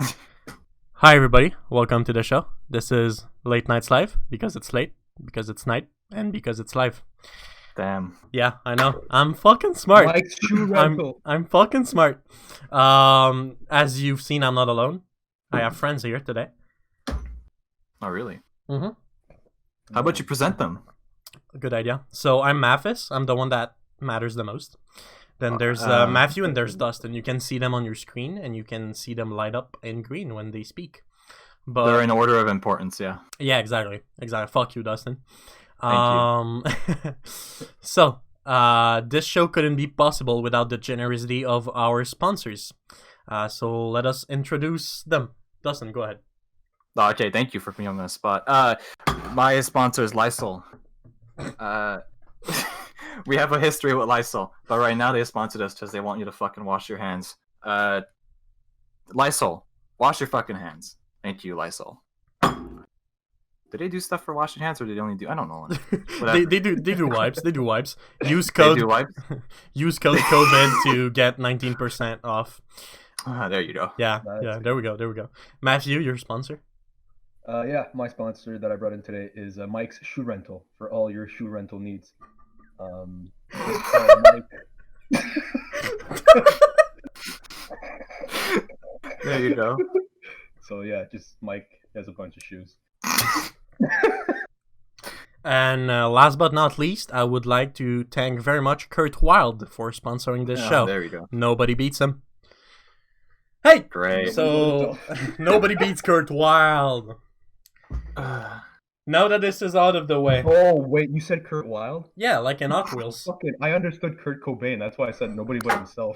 Hi, everybody. Welcome to the show. This is Late Nights Live because it's late, because it's night, and because it's live. Damn. Yeah, I know. I'm fucking smart. Mike's shoe rental. I'm fucking smart. As you've seen, I'm not alone. I have friends here today. Oh, really? Mm-hmm. How about you present them? Good idea. So I'm Mathis. I'm the one that matters the most. Then there's Matthew and there's Dustin. You can see them on your screen, and you can see them light up in green when they speak. But They're in order of importance, yeah. yeah, exactly. Fuck you, Dustin. Thank you. So, this show couldn't be possible without the generosity of our sponsors. So let us introduce them. Dustin, go ahead. Oh, okay, thank you for putting me on the spot. My sponsor is Lysol. We have a history with Lysol, but right now they sponsored us because they want you to fucking wash your hands. Lysol, wash your fucking hands. Thank you, Lysol. Did they do stuff for washing hands, or did they only do? I don't know. they do wipes. They do wipes. Use code. They do wipes? Use code COVID to get 19% off. There you go. Yeah. There we go. Matthew, your sponsor. Yeah, my sponsor that I brought in today is Mike's Shoe Rental for all your shoe rental needs. Just call Mike. There you go. So yeah, just Mike has a bunch of shoes. And last but not least, I would like to thank very much Kurt Wilde for sponsoring this show. There we go. Nobody beats him. Hey! Great. So, nobody beats Kurt Wilde. Now that this is out of the way. Oh wait, you said Kurt Wilde? Yeah, like in Hot Wheels. Fucking, I understood Kurt Cobain. That's why I said nobody but himself.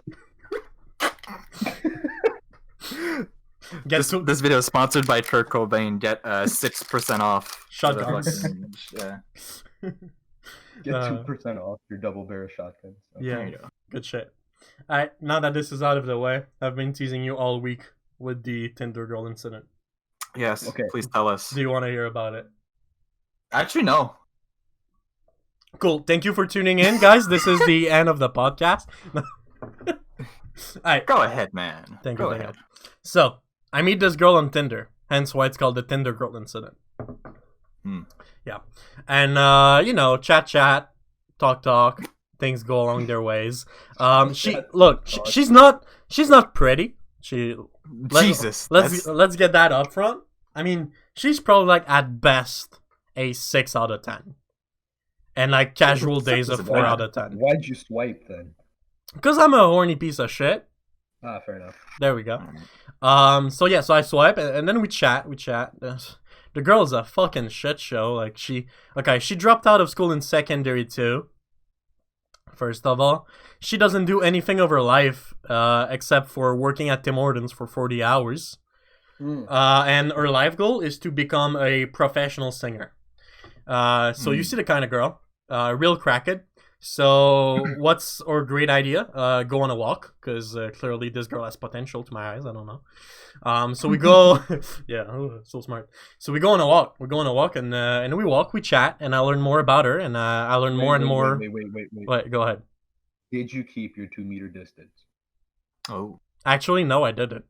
This video is sponsored by Kurt Cobain. Get 6% off. Shotguns. Yeah. Get 2% off your double barrel shotgun. So. Yeah, good shit. Alright, now that this is out of the way, I've been teasing you all week with the Tinder girl incident. Yes, okay. Please tell us. Do you want to hear about it? Actually, no. Cool. Thank you for tuning in, guys. This is the end of the podcast. Alright. Go ahead, man. Thank you. Go ahead. So, I meet this girl on Tinder, hence why it's called the Tinder girl incident. Yeah. And, chat, talk, things go along their ways. She's not pretty. Let's get that up front. I mean, she's probably like at best a 6 out of 10. And like casual days of 4 out of 10. Why'd you swipe then? Because I'm a horny piece of shit. Fair enough. There we go. So I swipe and then we chat. The girl is a fucking shit show. Like she dropped out of school in secondary too. First of all, she doesn't do anything of her life except for working at Tim Hortons for 40 hours. And her life goal is to become a professional singer. So you see the kind of girl, real crackhead. So what's our great idea? Go on a walk, because clearly this girl has potential to my eyes. I don't know. So we go, yeah, so smart. So we go on a walk. And we walk, we chat, and I learn more about her, and I learn more and more. Wait, go ahead. Did you keep your 2-meter distance? Oh. Actually, no, I didn't.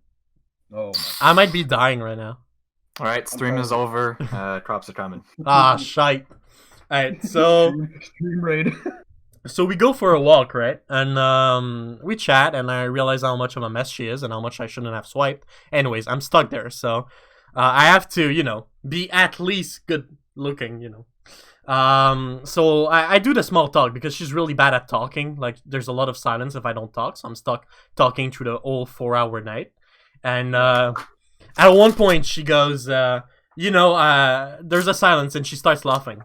Oh. I might be dying right now. All right, stream is over. Crops are coming. Shite. All right, so stream raid. So we go for a walk, right? And we chat, and I realize how much of a mess she is and how much I shouldn't have swiped. Anyways, I'm stuck there, so I have to, be at least good looking, So I do the small talk because she's really bad at talking. Like, there's a lot of silence if I don't talk, so I'm stuck talking through the whole 4-hour night. And at one point, she goes, there's a silence, and she starts laughing.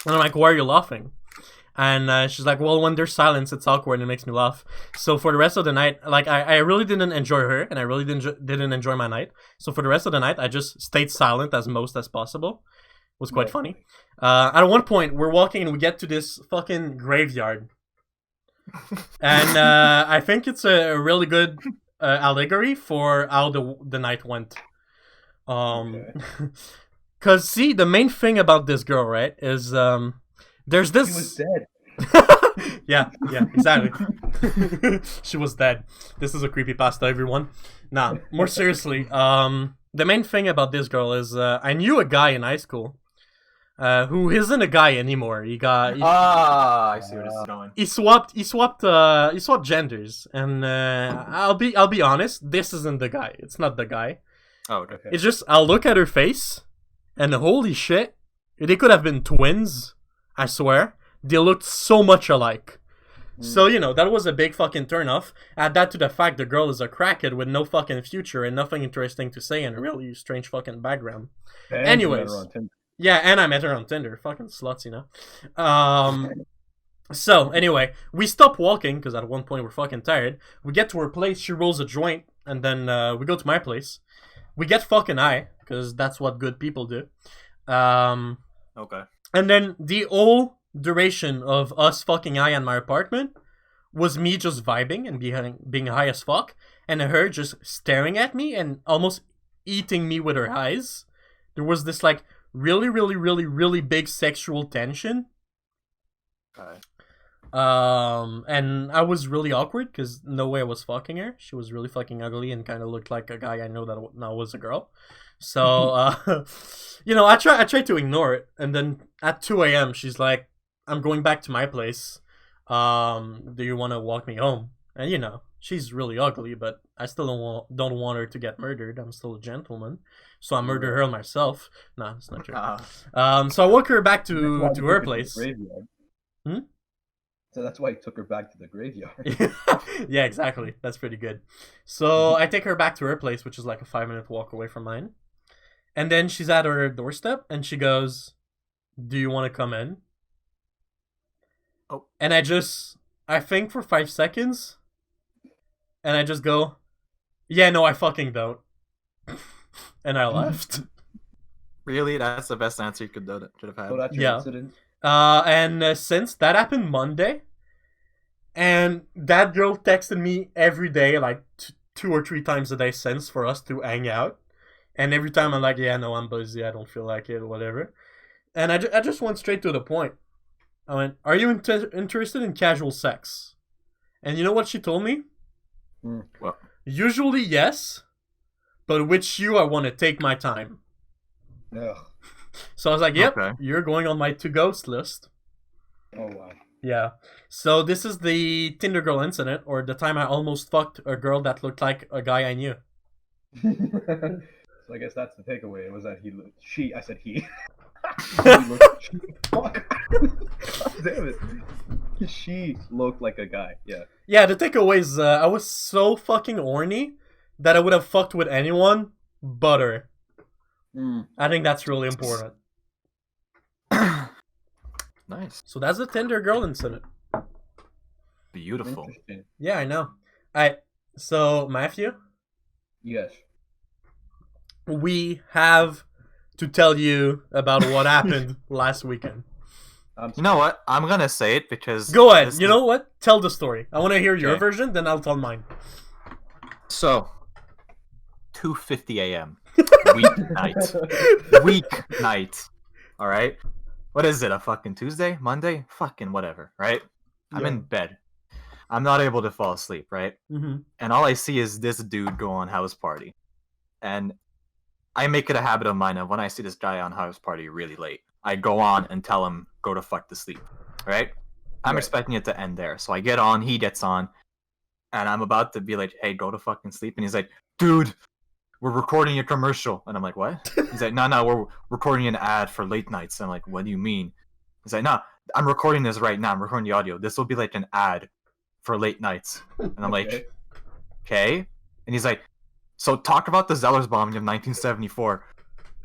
And I'm like, why are you laughing? And she's like, well, when there's silence, it's awkward and it makes me laugh. So for the rest of the night, like, I really didn't enjoy her, and I really didn't enjoy my night. So for the rest of the night, I just stayed silent as most as possible. It was quite funny. At one point, we're walking and we get to this fucking graveyard. And I think it's a really good allegory for how the night went. Because, see, the main thing about this girl, right, is... there's this. She was dead. Yeah, exactly. She was dead. This is a creepypasta, everyone. Nah, more seriously, the main thing about this girl is I knew a guy in high school who isn't a guy anymore. I see where this is going. He swapped genders, and I'll be honest, this isn't the guy. It's not the guy. Oh, okay. Okay. It's just I'll look at her face, and holy shit, they could have been twins. I swear, they looked so much alike. So, you know, that was a big fucking turnoff. Add that to the fact the girl is a crackhead with no fucking future and nothing interesting to say and a really strange fucking background. And Anyways. you met her on Tinder. Yeah, and I met her on Tinder. Fucking sluts, you know? So, anyway, we stop walking, because at one point we're fucking tired. We get to her place, she rolls a joint, and then we go to my place. We get fucking high, because that's what good people do. Okay. And then the whole duration of us fucking high in my apartment was me just vibing and being high as fuck, and her just staring at me and almost eating me with her eyes. There was this like really, really, really, really big sexual tension. Okay. And I was really awkward because no way I was fucking her. She was really fucking ugly and kind of looked like a guy I know that now was a girl. So, you know, I tried to ignore it, and then at 2 a.m. she's like, "I'm going back to my place. Do you want to walk me home?" And you know, she's really ugly, but I still don't want her to get murdered. I'm still a gentleman, so I murder her myself. Nah, it's not true. So I walk her back to her place. So that's why he took her back to the graveyard. Yeah, exactly. That's pretty good. So I take her back to her place, which is like a 5-minute walk away from mine. And then she's at her doorstep, and she goes, "Do you want to come in?" Oh. And I think for 5 seconds, and I just go, "Yeah, no, I fucking don't." And I left. Really? That's the best answer you should have had. So that's your Yeah. incident. And since that happened Monday, and that girl texted me every day, like 2 or 3 times a day since, for us to hang out. And every time I'm like, "Yeah, no, I'm busy. I don't feel like it," or whatever. And I just went straight to the point. I went, "Are you interested in casual sex?" And you know what she told me? Well, "Usually yes, but with you, I want to take my time." Ugh. So I was like, "Yep, Okay. You're going on my to-ghost list." Oh wow. Yeah. So this is the Tinder girl incident, or the time I almost fucked a girl that looked like a guy I knew. So I guess that's the takeaway. Was that I said he. Fuck. God damn it. She looked like a guy. Yeah. Yeah, the takeaway is I was so fucking horny that I would have fucked with anyone but her. I think that's really important. nice. So that's the Tinder girl incident. Beautiful. Interesting. Yeah, I know. So Matthew, Yes. we have to tell you about what happened last weekend. You know what? I'm gonna say it because... Go ahead. You know what? Tell the story. I want to hear your Okay. version, then I'll tell mine. So, 2:50 a.m. Weeknight. Alright? What is it, a fucking Tuesday? Monday? Fucking whatever, right? I'm in bed. I'm not able to fall asleep, right? Mm-hmm. And all I see is this dude go on house party. And I make it a habit of mine of when I see this guy on house party really late, I go on and tell him, go to fuck to sleep, right? I'm Right. expecting it to end there. So I get on, he gets on, and I'm about to be like, hey, go to fucking sleep. And he's like, dude, we're recording a commercial. And I'm like, what? He's like, no, we're recording an ad for late nights. I'm like, what do you mean? He's like, no, I'm recording this right now. I'm recording the audio. This will be like an ad for late nights. And I'm like, okay. And he's like, so talk about the Zellers bombing of 1974.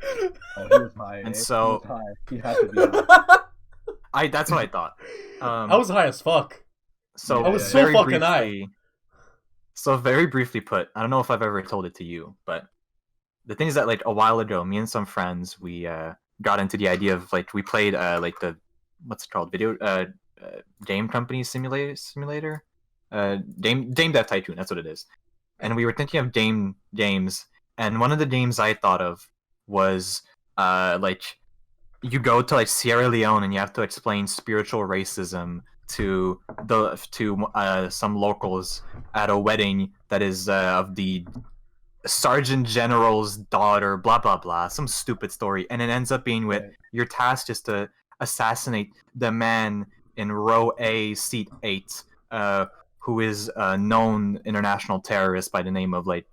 Oh, he was high. And eh? so- He was high. He had to be high. That's what I thought. I was high as fuck. So I was so very fucking high. briefly- So very briefly put, I don't know if I've ever told it to you, but the thing is that like a while ago, me and some friends, we got into the idea of like we played like the what's it called, game company simulator, game dev tycoon. That's what it is. And we were thinking of game games, and one of the games I thought of was like you go to like Sierra Leone and you have to explain spiritual racism to some locals at a wedding that is of the Sergeant General's daughter, blah blah blah, some stupid story, and it ends up being with your task is to assassinate the man in row A, seat 8, who is a known international terrorist by the name of like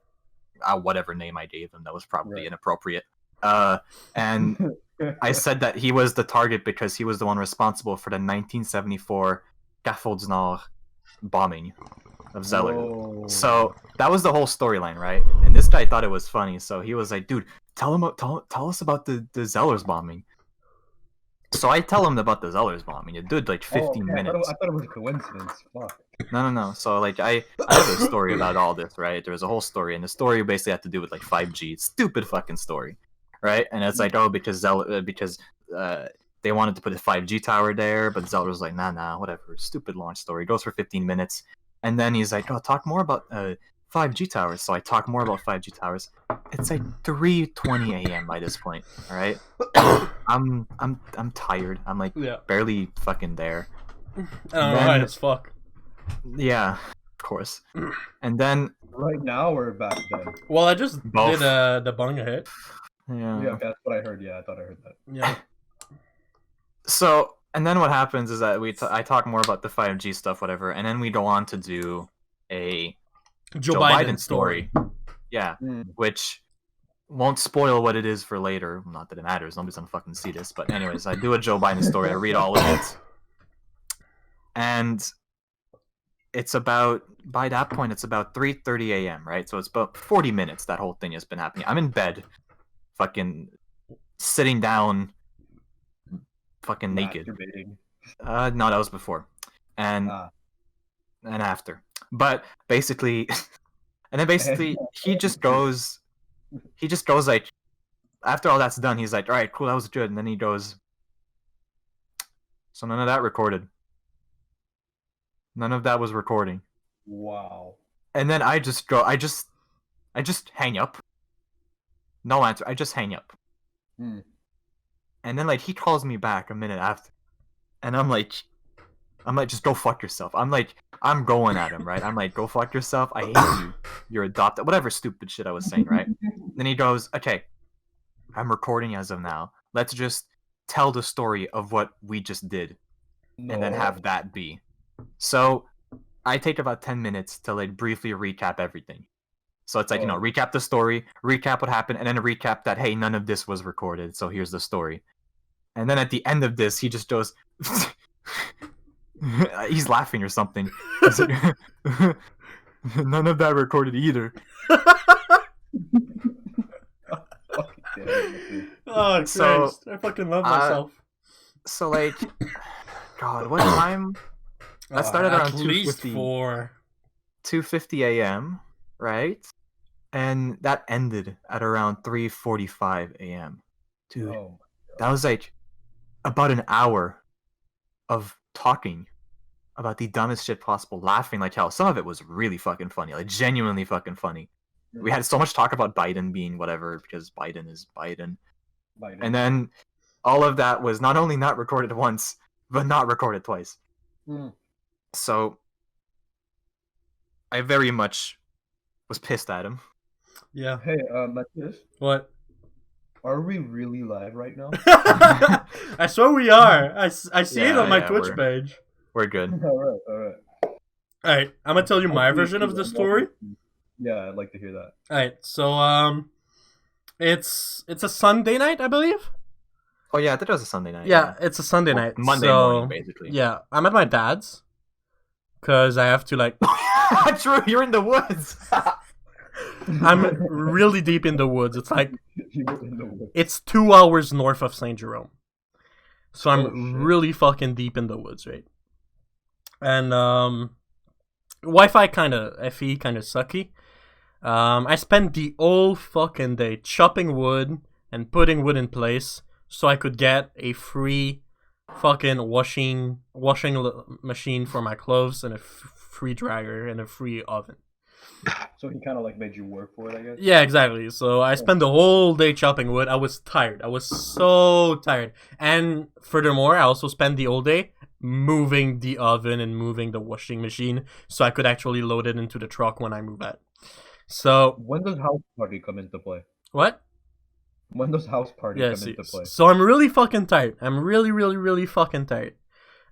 whatever name I gave him that was probably inappropriate. And I said that he was the target because he was the one responsible for the 1974 Scaffolds Nord bombing of Zeller. Whoa. So that was the whole storyline, right? And this guy thought it was funny, so he was like, "Dude, tell us about the Zellers bombing." So I tell him about the Zellers bombing. It did like 15 minutes. I thought it was a coincidence. Fuck. No. So like I have a story about all this, right? There was a whole story, and the story basically had to do with like 5G. Stupid fucking story, right? And it's like, oh, because they wanted to put a 5G tower there, but Zeller was like, nah, whatever. Stupid launch story. It goes for 15 minutes, and then he's like, oh, talk more about 5G towers. So I talk more about 5G towers. It's like 3:20 a.m. by this point. All right, I'm tired. I'm like barely fucking there. Right as fuck. Yeah, of course. And then Right now or back then? Well, I just Both. did the bung hit. Yeah, that's what I heard. Yeah, I thought I heard that. Yeah. So, and then what happens is that I talk more about the 5G stuff, whatever, and then we go on to do a Joe Biden story. Yeah, which won't spoil what it is for later. Not that it matters. Nobody's gonna fucking see this. But anyways, I do a Joe Biden story. I read all of it. And it's about, by that point, it's about 3:30 a.m., right? So it's about 40 minutes that whole thing has been happening. I'm in bed, fucking sitting down, fucking naked. No, that was before. And after. But basically, and then basically, he just goes like, after all that's done, he's like, all right, cool, that was good. And then he goes, so none of that recorded. None of that was recording. Wow. And then I just hang up. No answer. I just hang up. And then like he calls me back a minute after, and I'm like, just go fuck yourself. I'm going at him, right? I'm like, go fuck yourself. I hate you. You're adopted. Whatever stupid shit I was saying, right? Then he goes, okay, I'm recording as of now. Let's just tell the story of what we just did, and then have that be. So I take about 10 minutes to like briefly recap everything. So it's like, recap the story, recap what happened, and then a recap that, hey, none of this was recorded, so here's the story. And then at the end of this, he just goes, he's laughing or something. He's like, none of that recorded either. Oh, Christ. I fucking love myself. So like, God, what time? That started around 2:50 a.m., right? And that ended at around 3:45 a.m. Dude, that was like about an hour of talking about the dumbest shit possible, laughing like hell. Some of it was really fucking funny, like genuinely fucking funny. We had so much talk about Biden being whatever, because Biden is Biden. And then all of that was not only not recorded once, but not recorded twice. So I very much was pissed at him. Yeah. Hey, Mathis. What? Are we really live right now? I swear we are. I see it on my Twitch page. We're good. All right. I'm gonna tell you my version of the story. Yeah, I'd like to hear that. All right. So it's a Sunday night, I believe. Oh yeah, I thought it was a Sunday night. Yeah, it's a Sunday night. Monday morning, basically. Yeah, I'm at my dad's because I have to like. True, you're in the woods. I'm really deep in the woods. It's like it's 2 hours north of Saint Jerome, so I'm really fucking deep in the woods, right? And Wi-Fi kind of FE, kind of sucky. I spent the whole fucking day chopping wood and putting wood in place so I could get a free fucking washing machine for my clothes and a free dryer and a free oven. So he kind of like made you work for it, I guess? Yeah, exactly. So I spent the whole day chopping wood. I was tired. I was so tired. And furthermore, I also spent the whole day moving the oven and moving the washing machine so I could actually load it into the truck when I move out. So When does house party come into play? what? When does house party Yeah, come see, into play? so I'm really fucking tired. I'm really, really, really fucking tired.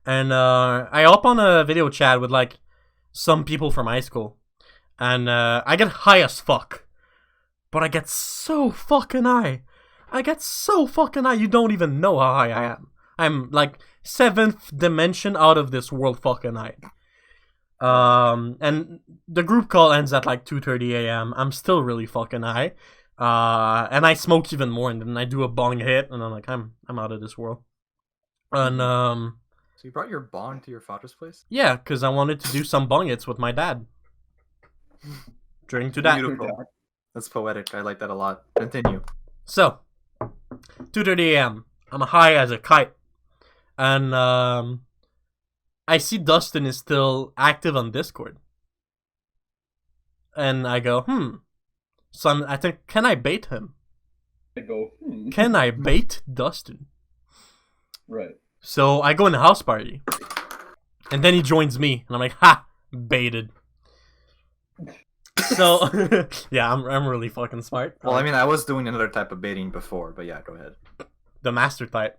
And I hop on a video chat with like some people from high school. And I get high as fuck. But I get so fucking high. I get so fucking high, you don't even know how high I am. I'm like 7th dimension out of this world fucking high. And the group call ends at like 2:30 a.m. I'm still really fucking high. And I smoke even more, and then I do a bong hit, and I'm like, I'm out of this world. And So you brought your bong to your father's place? yeah, because I wanted to do some bong hits with my dad. During to that. Beautiful. That's poetic. I like that a lot. Continue. So, 2:30 a.m. I'm high as a kite. And I see Dustin is still active on Discord. And I go, So I think, can I bait him? I go, Can I bait Dustin? Right. So I go in the house party. And then he joins me. And I'm like, ha! Baited. So, yeah, I'm really fucking smart. Well, I mean, I was doing another type of baiting before, but yeah, go ahead. The master type.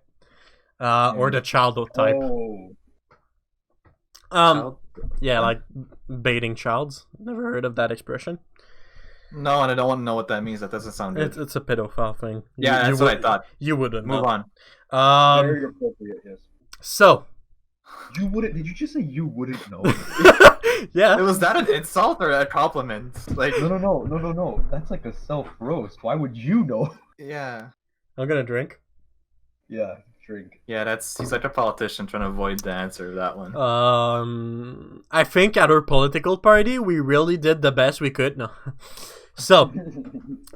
Or the childhood type. Oh. Child? Yeah, like baiting childs. Never heard of that expression. No, and I don't want to know what that means. That doesn't sound good. It's a pedophile thing. Yeah, that's what I thought. You wouldn't Move know. on. Very appropriate, yes. So. You wouldn't. Did you just say you wouldn't know? Yeah. Was that an insult or a compliment? Like, No. That's like a self roast. Why would you know? yeah. I'm gonna drink. Yeah, drink. Yeah, he's like a politician trying to avoid the answer of that one. I think at our political party we really did the best we could. No. So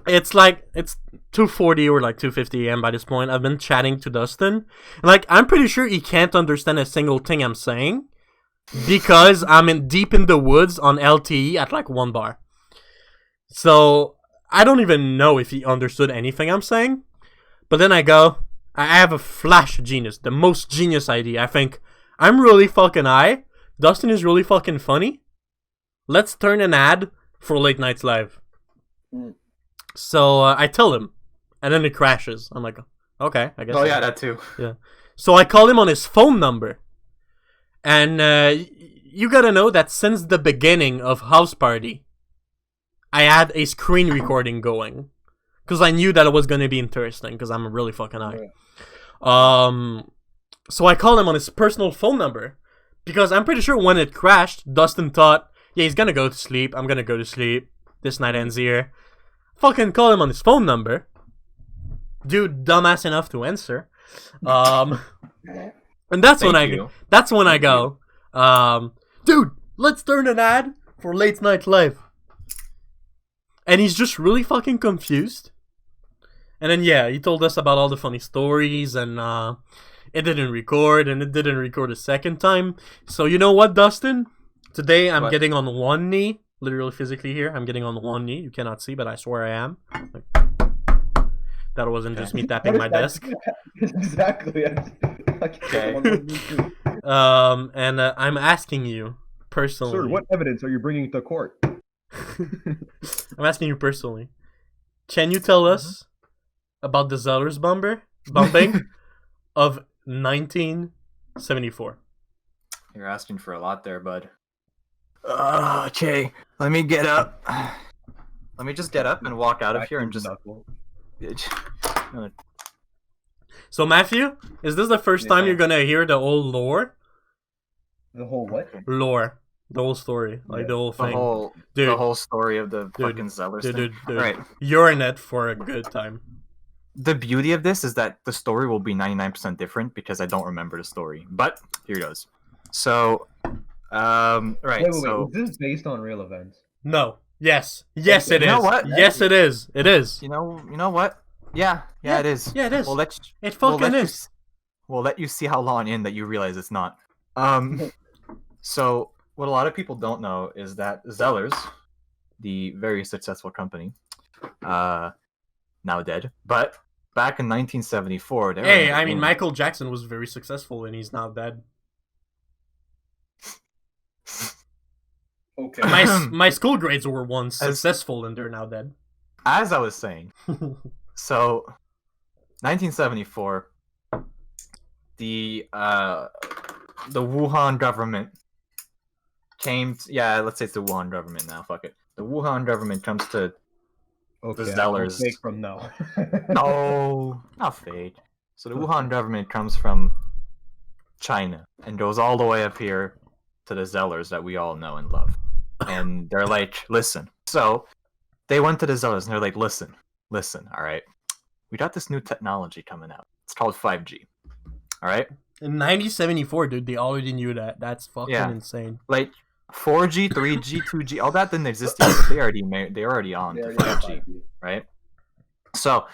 it's 2:40 or like 2:50 a.m. by this point. I've been chatting to Dustin. And like I'm pretty sure he can't understand a single thing I'm saying because I'm deep in the woods on LTE at like 1 bar. So I don't even know if he understood anything I'm saying. But then I have a flash of genius, the most genius idea. I think I'm really fucking high. Dustin is really fucking funny. Let's turn an ad for Late Nights Live. So I tell him, and then it crashes. I'm like, okay, I guess. Oh yeah, that too. Yeah. So I call him on his phone number, and you gotta know that since the beginning of House Party, I had a screen recording going, because I knew that it was gonna be interesting. Because I'm really fucking high. Yeah. So I call him on his personal phone number, because I'm pretty sure when it crashed, Dustin thought, yeah, he's gonna go to sleep. I'm gonna go to sleep. This night ends here. Fucking call him on his phone number. Dude, dumbass enough to answer. And that's when I go, dude, let's turn an ad for Late Night Live. And he's just really fucking confused. And then yeah, he told us about all the funny stories, and it didn't record, and it didn't record a second time. So you know what, Dustin? Today I'm getting on one knee. Literally, physically here, I'm getting on one knee. You cannot see, but I swear I am. That wasn't just me tapping my desk. Exactly. Okay. And I'm asking you personally. Sir, what evidence are you bringing to court? I'm asking you personally. Can you tell us about the Zellers bombing of 1974? You're asking for a lot there, bud. Okay, let me get up. Let me just get up and walk out of here and just. So Matthew, is this the first time you're gonna hear the whole lore? The whole what? Lore, the whole story, like the whole thing. The whole story of the fucking Zellers thing. Dude. Right. You're in it for a good time. The beauty of this is that the story will be 99% different because I don't remember the story. But here goes. So. Right. Wait. So Is this based on real events? No. Yes. Yes, Okay. it is. You know what? Yes, it is. It is. You know what? Yeah, it is. Yeah, it is. Well, it fucking is. We'll let you see how long in that you realize it's not. So what a lot of people don't know is that Zellers, the very successful company, now dead, but back in 1974, Michael Jackson was very successful and he's now dead. Okay. My school grades were once successful and they're now dead. As I was saying, so 1974, the Wuhan government came. Let's say it's the Wuhan government now. Fuck it. The Wuhan government comes to Okay, the I feel Zellers. fake from now. No, not fake. So the Wuhan government comes from China and goes all the way up here to the Zellers that we all know and love. And they're like, listen. So they went to the Zellers and they're like, listen, all right. We got this new technology coming out. It's called 5G. All right? In 1974, dude, they already knew that. That's fucking insane. Like 4G, 3G, 2G, all that didn't exist yet, but they're already on to 5G, right? So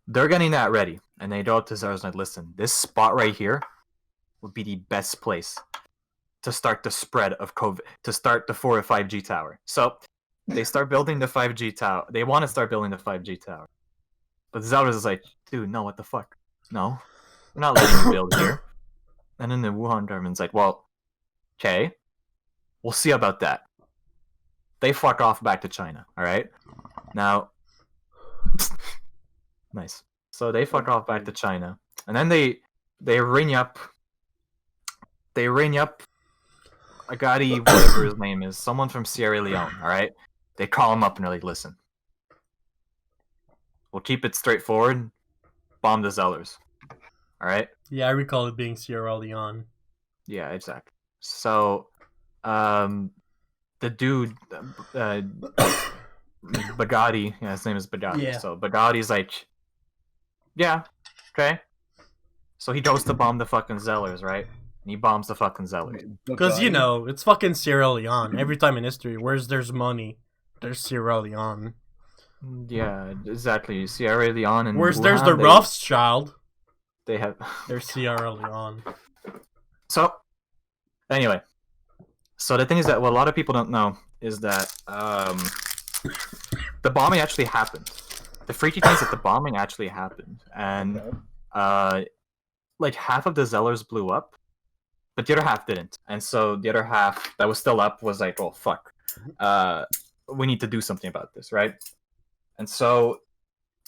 they're getting that ready, and they go up to Zellers and like, listen, this spot right here would be the best place to start the spread of COVID, to start the 4 or 5G tower. So they start building the 5G tower. They want to start building the 5G tower. But Zellers is like, dude, no, what the fuck? No, we're not letting you build here. And then the Wuhan government's like, well, okay, we'll see about that. They fuck off back to China, all right? Now, nice. So they fuck off back to China. And then they ring up Agadi, whatever his name is, someone from Sierra Leone, all right? They call him up and they're like, listen, we'll keep it straightforward, bomb the Zellers, all right? Yeah, I recall it being Sierra Leone. Yeah, exactly. So, the dude, Bagatti, his name is Bagatti. Yeah. So Bagatti's like, yeah, okay. So he goes to bomb the fucking Zellers, right? And he bombs the fucking Zellers. Because, you know, it's fucking Sierra Leone. Every time in history, there's money, there's Sierra Leone. Yeah, exactly. Sierra Leone and there's Wuhan, the Rothschild, they have... there's Sierra Leone. So, anyway. So the thing is that what a lot of people don't know is that the bombing actually happened. The freaky thing is that the bombing actually happened. And like half of the Zellers blew up, but the other half didn't. And so the other half that was still up was like, oh, fuck. We need to do something about this, right? And so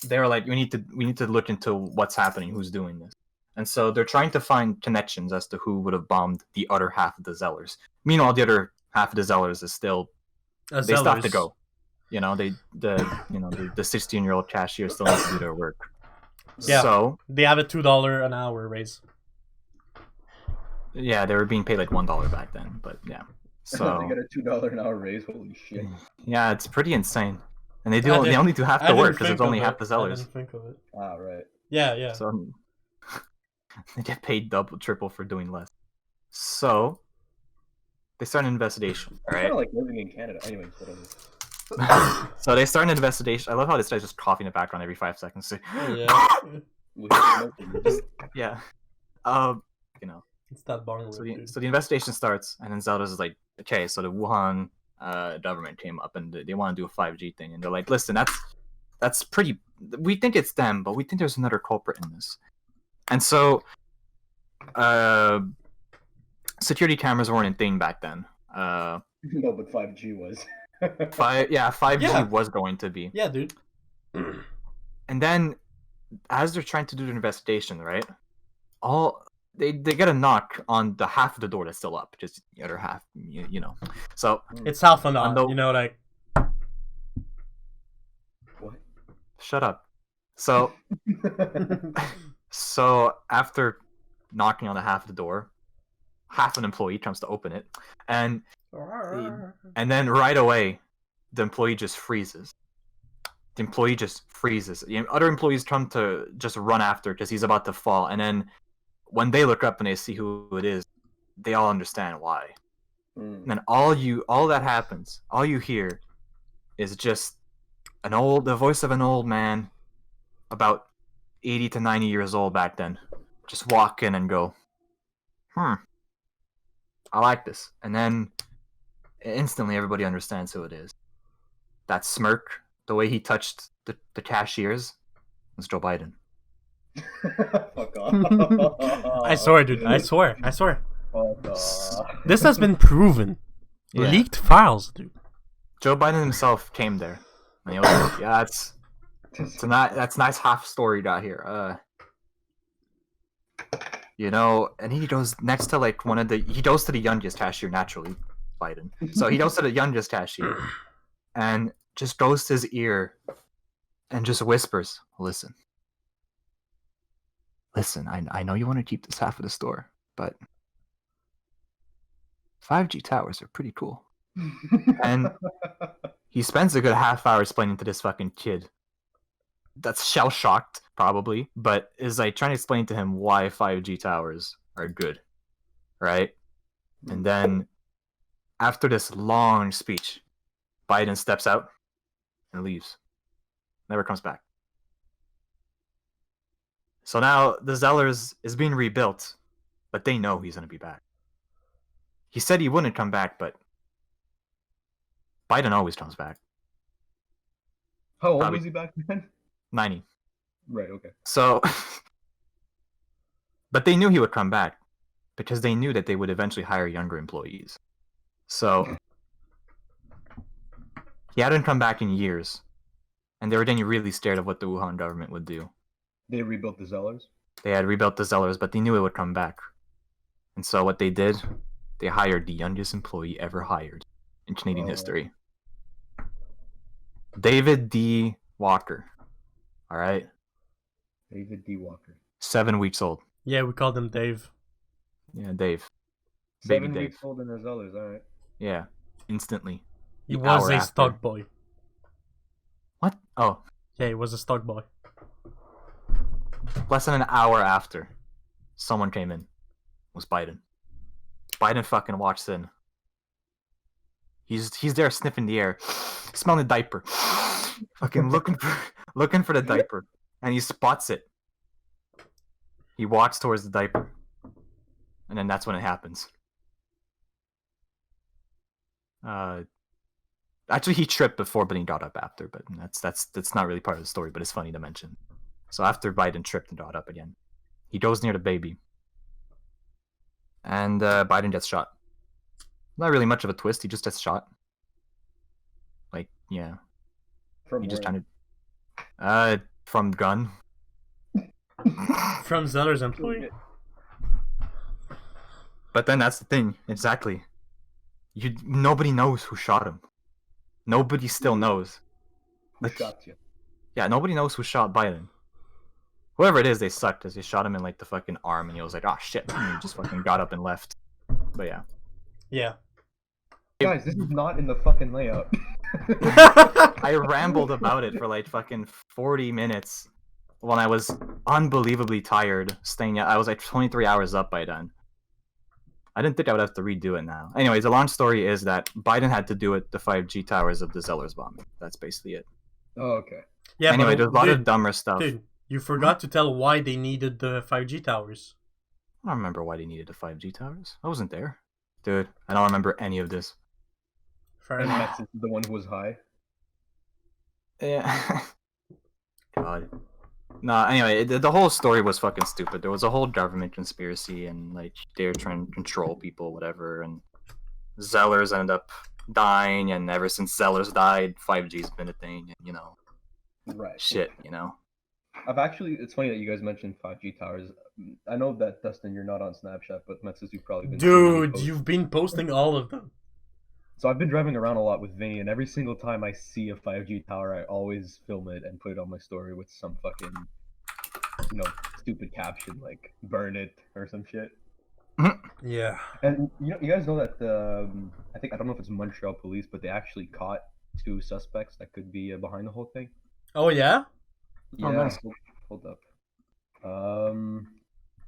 they were like, we need to look into what's happening, who's doing this. And so they're trying to find connections as to who would have bombed the other half of the Zellers. Meanwhile, the other half of the Zellers is still they still have to go. You know, the 16-year-old cashier still needs to do their work. Yeah. So they have a $2 an hour raise. Yeah, they were being paid like $1 back then, but yeah. So they got a $2 an hour raise. Holy shit! Yeah, it's pretty insane. And they only do half the work because it's only half the Zellers. I didn't think of it. Ah, right. Yeah. So they get paid double, triple for doing less. So they start an investigation. It's Right? kind of like living in Canada. Anyways, whatever. So they start an investigation. I love how this guy's just coughing in the background every 5 seconds. Yeah. Yeah. You know. It's that bong. So the investigation starts, and then Zelda's is like, okay, so the Wuhan government came up, and they want to do a 5G thing, and they're like, listen, that's pretty. We think it's them, but we think there's another culprit in this. And so, security cameras weren't a thing back then. No, but 5G was. 5G was going to be. Yeah, dude. And then, as they're trying to do the investigation, right? They get a knock on the half of the door that's still up, just the other half, you know. So it's half a knock, you know, like. What? Shut up. So, so after knocking on the half of the door, half an employee comes to open it, and then right away, the employee just freezes. The other employees come to just run after because he's about to fall, and then when they look up and they see who it is, they all understand why. And then all that happens, all you hear is just the voice of an old man, about 80 to 90 years old back then, just walk in and go, I like this. And then instantly everybody understands who it is. That smirk, the way he touched the cashiers, was Joe Biden. Fuck off. I swear, dude. I swear. Fuck off. This has been proven. Yeah. Leaked files, dude. Joe Biden himself came there. And he was like, yeah, that's nice half story got here. And he goes next to like he goes to the youngest cashier naturally, Biden. So he goes to the youngest cashier and just goes to his ear and just whispers, listen, I know you want to keep this half of the store, but 5G towers are pretty cool. And he spends a good half hour explaining to this fucking kid that's shell shocked, probably, but is like trying to explain to him why 5G towers are good, right? And then after this long speech, Biden steps out and leaves. Never comes back. So now the Zellers is being rebuilt, but they know he's going to be back. He said he wouldn't come back, but Biden always comes back. How old Probably was he back then? 90. Right, okay. So, but they knew he would come back because they knew that they would eventually hire younger employees. So, he hadn't come back in years, and they were getting really scared of what the Wuhan government would do. They rebuilt the Zellers? They had rebuilt the Zellers, but they knew it would come back. And so what they did, they hired the youngest employee ever hired in Canadian history. David D. Walker. All right? David D. Walker. 7 weeks old. Yeah, we called him Dave. Yeah, Dave. 7 Baby weeks Dave. old in the Zellers, alright. Yeah, instantly. He The was hour a after. stock boy. What? Oh, Yeah, he was a stock boy. less than an hour after someone came in. It was Biden. Biden fucking walks in. He's there sniffing the air, smelling the diaper, fucking looking for the diaper, and he spots it. He walks towards the diaper, and then that's when it happens. Actually, he tripped before, but he got up after. But that's not really part of the story, but it's funny to mention. So after Biden tripped and got up again, he goes near the baby, and Biden gets shot. Not really much of a twist. He just gets shot. Like, yeah. From He just where? kind of from gun. From Zeller's employee. But then that's the thing. Exactly. Nobody knows who shot him. Nobody still knows. Who shot you? Yeah, nobody knows who shot Biden. Whoever it is, they sucked because they shot him in like the fucking arm, and he was like, "Oh shit!" And he just fucking got up and left. But yeah. Yeah. Guys, this is not in the fucking layout. I rambled about it for like fucking 40 minutes when I was unbelievably tired staying out. I was like 23 hours up by then. I didn't think I would have to redo it now. Anyways, the long story is that Biden had to do it the 5G towers of the Zellers bombing. That's basically it. Oh, okay. Yeah, Anyway, but there's a lot dude, of dumber stuff. Dude, you forgot to tell why they needed the 5G towers. I don't remember why they needed the 5G towers. I wasn't there. Dude, I don't remember any of this. Fair And enough. Mathis is the one who was high. Yeah. God. Nah, anyway, the whole story was fucking stupid. There was a whole government conspiracy, and like they were trying to control people, whatever. And Zellers ended up dying, and ever since Zellers died, 5G's been a thing. And, Right. shit. It's funny that you guys mentioned 5G towers. I know that, Dustin, you're not on Snapchat, but Mathis, you've probably been seeing many Dude, posts. you've been posting all of them. So I've been driving around a lot with Vinny, and every single time I see a 5G tower, I always film it and put it on my story with some fucking, stupid caption like "burn it" or some shit. Yeah. And you guys know that I don't know if it's Montreal police, but they actually caught 2 suspects that could be behind the whole thing. Oh, yeah? Yeah, nice. hold up.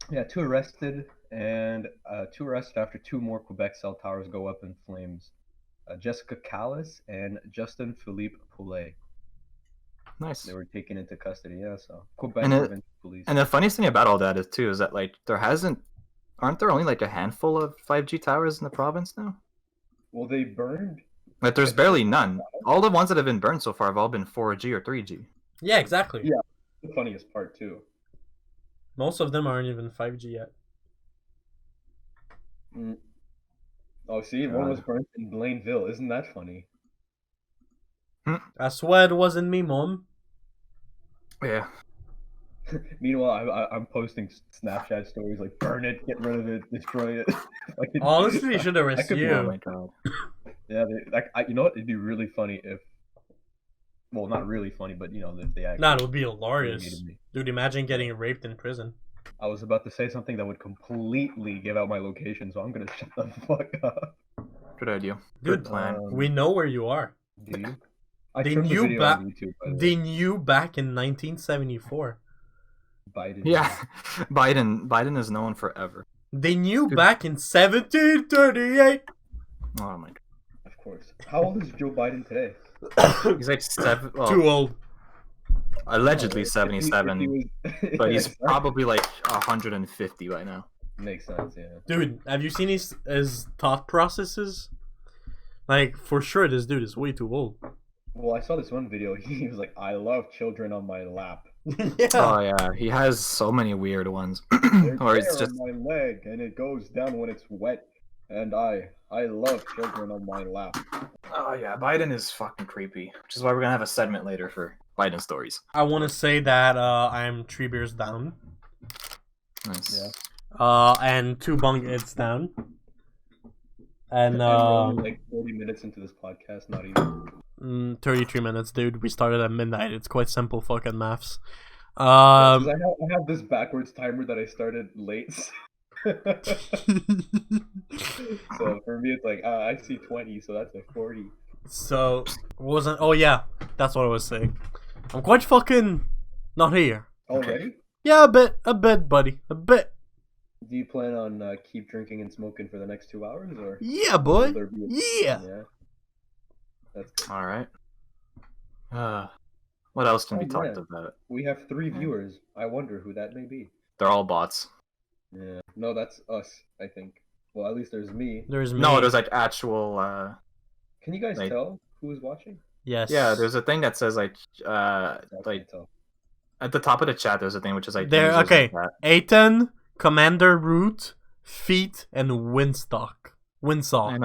Yeah, 2 arrested, and 2 arrested after 2 more Quebec cell towers go up in flames. Jessica Callis and Justin Philippe Poulet. Nice. They were taken into custody. Yeah, so Quebec And it- Provincial Police. And the funniest thing about all that is that like aren't there only like a handful of 5G towers in the province now? Well, they burned. Like there's barely none. All the ones that have been burned so far have all been 4G or 3G. Yeah, exactly. Yeah. The funniest part too. Most of them aren't even 5G yet. Oh, see, one was God. burnt in Blainville. Isn't that funny? I swear it wasn't me, mom. Yeah. Meanwhile, I'm posting Snapchat stories like burn it, get rid of it, destroy it. Honestly, you should I arrest could be, Oh you. my god. yeah. You know what? It'd be really funny if, well, not really funny, but you know, if they Nah, it actually would be hilarious. hated me. Dude, imagine getting raped in prison. I was about to say something that would completely give out my location, so I'm gonna shut the fuck up. Good idea. Dude, Good plan. We know where you are. Do you? I They trimmed the knew video back. on YouTube. By the They way. knew back in 1974. Biden. Yeah. Biden is known forever. They knew Dude. back in 1738. Oh my Of course. How old is Joe Biden today? god. He's like well, Too old. allegedly Oh, if 77, he was... but he's Exactly. probably like 150 by now. Makes sense, yeah. Dude, have you seen his thought processes? Like, for sure, this dude is way too old. Well, I saw this one video. He was like, "I love children on my lap. Yeah. Oh yeah, he has so many weird ones. There's Or it's hair just on my leg, and it goes down when it's wet. And I love children on my lap." oh yeah, Biden is fucking creepy. Which is why we're gonna have a segment later for Biden stories. I want to say that I'm 3 beers down. Nice. Yeah. And 2 bunk hits down. And And we're only like 40 minutes into this podcast, not even. 33 minutes, dude. We started at midnight. It's quite simple fucking maths. Yeah, 'cause I have this backwards timer that I started late. So for me, it's like I see 20, so that's like 40. So, wasn't. Oh, yeah. That's what I was saying. I'm quite fucking not here. Already? Yeah, a bit, buddy. A bit. Do you plan on keep drinking and smoking for the next 2 hours, or Yeah, boy. will there be a... Yeah. Yeah. That's good. All right. What else can Oh, we talk yeah. about? We have 3 viewers. I wonder who that may be. They're all bots. Yeah. No, that's us, I think. Well, at least there's me. There's me. No, there's like actual. Can you guys Like- tell who's watching? Yes. Yeah, there's a thing that says like I like can't tell. at the top of the chat. There's a thing which is like There. users Okay. in chat. Aiton, Commander Root, Feet, and Winstock. I Windsock.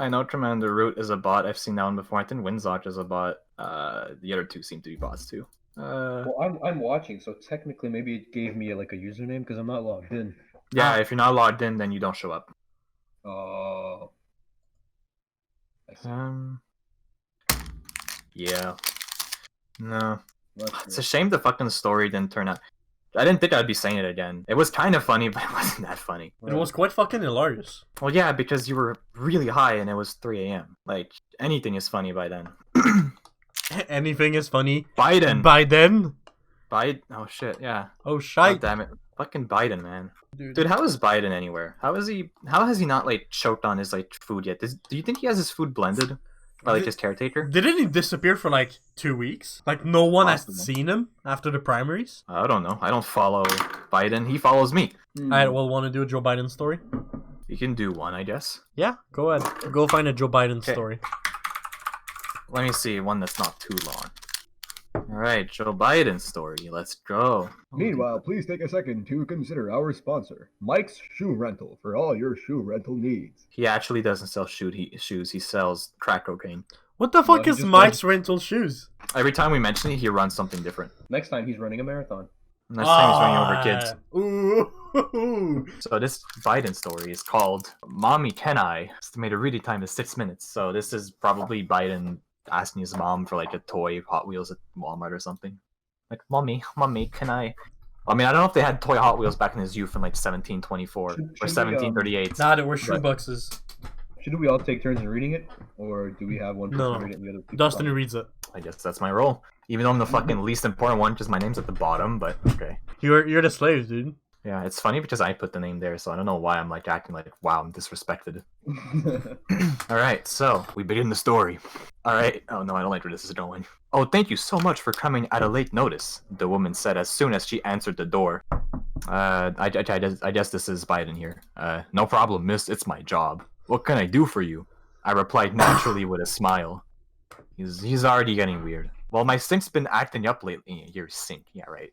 know Commander Root is a bot. I've seen that one before. I think Winzock is a bot. The other 2 seem to be bots too. Well, I'm watching, so technically maybe it gave me like a username because I'm not logged in. Yeah, if you're not logged in, then you don't show up. Oh. I see. Yeah. No. That's It's a shame the fucking story didn't turn out. I didn't think I'd be saying it again. It was kind of funny, but it wasn't that funny. It was quite fucking hilarious. Well, yeah, because you were really high and it was 3 a.m. Like, anything is funny by then. Anything is funny. Biden! Biden. Biden! Oh shit, yeah. Oh, God shite. damn it. Fucking Biden, man. Dude. Dude, how is Biden anywhere? How has he not, like, choked on his, like, food yet? Do you think he has his food blended? By, like, his caretaker? Didn't he disappear for like 2 weeks? Like no one Possible. has seen him after the primaries? I don't know. I don't follow Biden. He follows me. Alright, well, want to do a Joe Biden story? You can do one, I guess. Yeah, go ahead. Go find a Joe Biden Okay. story. Let me see one that's not too long. Alright, Joe Biden story. Let's go. Meanwhile, please take a second to consider our sponsor, Mike's Shoe Rental, for all your shoe rental needs. He actually doesn't sell shoes. He sells crack cocaine. What the fuck he is just Mike's rental shoes? Every time we mention it, he runs something different. Next time he's running a marathon. Next time he's running over kids. Ooh. So this Biden story is called "Mommy, Can I?" Estimated reading time is 6 minutes. So this is probably Biden asking his mom for like a toy Hot Wheels at Walmart or something. Like, mommy, can I? I mean, I don't know if they had toy Hot Wheels back in his youth in like 1724 Should or we, 1738. Nah, there were shoe Right. boxes. Should we all take turns in reading it, or do we have one person No. read it and the other? Dustin reads it. I guess that's my role. Even though I'm the fucking least important one because my name's at the bottom, but okay. You're the slave, dude. Yeah, it's funny because I put the name there, so I don't know why I'm like acting like, wow, I'm disrespected. Alright, so we begin the story. Alright. Oh no, I don't like where this is going. Oh, thank you so much for coming at a late notice, the woman said as soon as she answered the door. I guess this is Biden here. No problem, miss, it's my job. What can I do for you? I replied naturally with a smile. He's already getting weird. Well, my sink's been acting up lately. Your sink, yeah, right.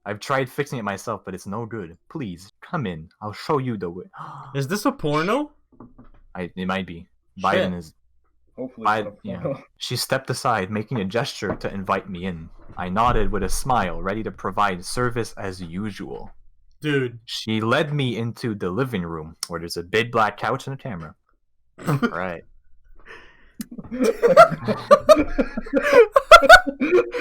I've tried fixing it myself, but it's no good. Please, come in. I'll show you the way. Is this a porno? It might be. Shit. Biden is. Hopefully, it's not a Yeah. photo. She stepped aside, making a gesture to invite me in. I nodded with a smile, ready to provide service as usual. Dude. She led me into the living room, where there's a big black couch and a camera. Right.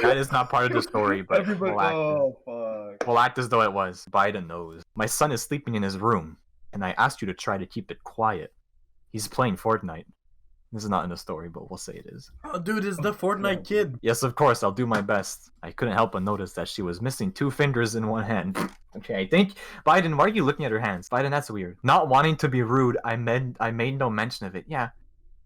That is not part of the story, but Everybody, fuck. we'll act as though it was. Biden knows. My son is sleeping in his room, and I asked you to try to keep it quiet. He's playing Fortnite. This is not in the story, but we'll say it is. Oh, dude, it's the Fortnite kid. Yes, of course, I'll do my best. I couldn't help but notice that she was missing 2 fingers in one hand. Okay, I think Biden, why are you looking at her hands? Biden, that's weird. Not wanting to be rude, I made no mention of it. Yeah.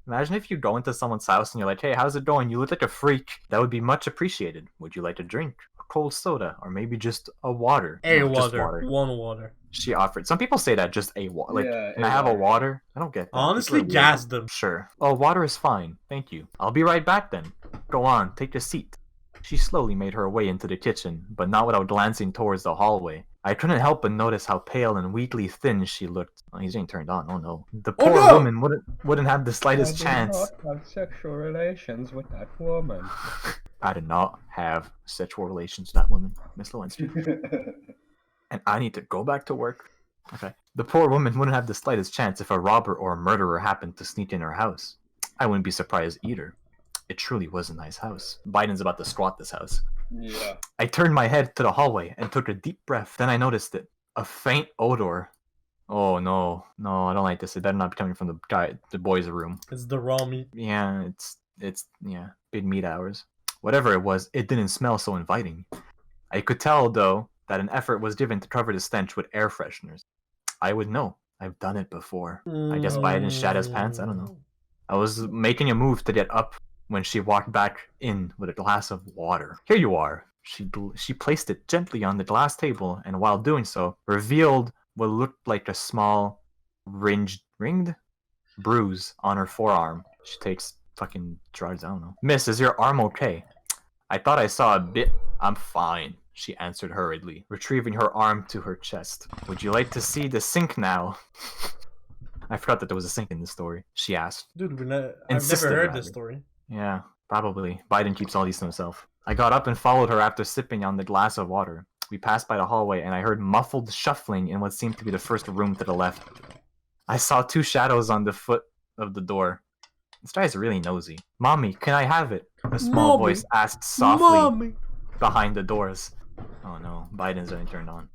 Imagine if you go into someone's house and you're like, hey, how's it going? You look like a freak. That would be much appreciated. Would you like a drink? A cold soda? Or maybe just a water? No, just water. One water. She offered. Some people say that just a water. Like, Yeah, can I have a water? I don't get that. Honestly, People are weird. gas them. Sure. Oh, water is fine. Thank you. I'll be right back then. Go on, take a seat. She slowly made her way into the kitchen, but not without glancing towards the hallway. I couldn't help but notice how pale and weakly thin she looked. Oh, he's getting turned on. Oh no. The poor woman wouldn't have the slightest chance. I did not have sexual relations with that woman. I did not have sexual relations with that woman, Miss Lewinsky. And I need to go back to work. Okay. The poor woman wouldn't have the slightest chance if a robber or a murderer happened to sneak in her house. I wouldn't be surprised either. It truly was a nice house. Biden's about to squat this house. Yeah. I turned my head to the hallway and took a deep breath. Then I noticed it. A faint odor. Oh no. No, I don't like this. It better not be coming from the boys' room. It's the raw meat. Yeah, it's big meat hours. Whatever it was, it didn't smell so inviting. I could tell, though, that an effort was given to cover the stench with air fresheners. I would know. I've done it before. I guess Biden shat his pants. I don't know. I was making a move to get up when she walked back in with a glass of water. Here you are. She placed it gently on the glass table, and while doing so, revealed what looked like a small ringed bruise on her forearm. She takes fucking drugs, I don't know. Miss, is your arm okay? I thought I saw a bit. I'm fine, she answered hurriedly, retrieving her arm to her chest. Would you like to see the sink now? I forgot that there was a sink in this story, she asked. Dude, I've never heard this story. Yeah, probably. Biden keeps all these to himself. I got up and followed her after sipping on the glass of water. We passed by the hallway, and I heard muffled shuffling in what seemed to be the first room to the left. I saw 2 shadows on the foot of the door. This guy's really nosy. Mommy, can I have it? A small voice asked softly behind the doors. Oh no, Biden's getting turned on.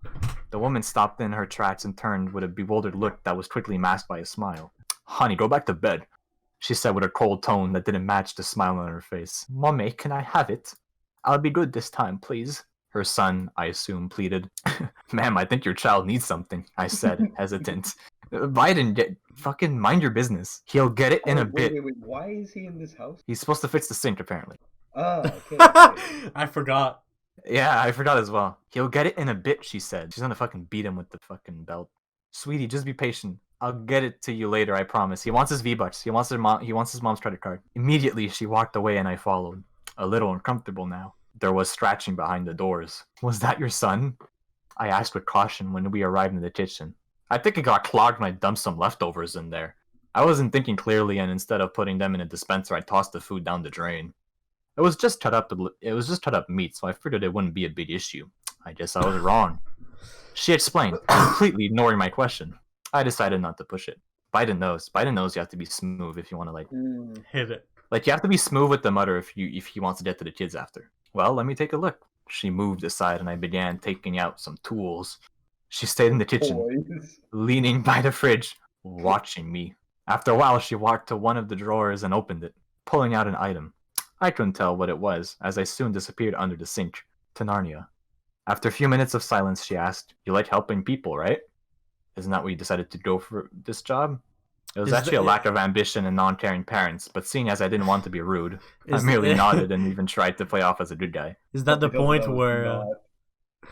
The woman stopped in her tracks and turned with a bewildered look that was quickly masked by a smile. Honey, go back to bed, she said with a cold tone that didn't match the smile on her face. Mommy, can I have it? I'll be good this time, please. Her son, I assume, pleaded. Ma'am, I think your child needs something, I said, hesitant. Biden, fucking mind your business. He'll get it in a bit. Wait, why is he in this house? He's supposed to fix the sink, apparently. Ah, okay. I forgot. Yeah, I forgot as well. He'll get it in a bit, she said. She's gonna fucking beat him with the fucking belt. Sweetie, just be patient. I'll get it to you later, I promise. He wants his V-Bucks. He wants his mom's credit card. Immediately, she walked away and I followed. A little uncomfortable now. There was scratching behind the doors. Was that your son? I asked with caution when we arrived in the kitchen. I think it got clogged when I dumped some leftovers in there. I wasn't thinking clearly, and instead of putting them in a dispenser, I tossed the food down the drain. It was just cut up meat, so I figured it wouldn't be a big issue. I guess I was wrong. She explained, completely ignoring my question. I decided not to push it. Biden knows you have to be smooth if you want to hit it. Like, you have to be smooth with the mother if he wants to get to the kids after. Well, let me take a look. She moved aside and I began taking out some tools. She stayed in the kitchen, leaning by the fridge, watching me. After a while, she walked to one of the drawers and opened it, pulling out an item. I couldn't tell what it was, as I soon disappeared under the sink, to Narnia. After a few minutes of silence, she asked, "You like helping people, right? Isn't that what you decided to go for this job?" It was actually a lack of ambition and non-caring parents, but seeing as I didn't want to be rude, I merely nodded and even tried to play off as a good guy. Is that the point where...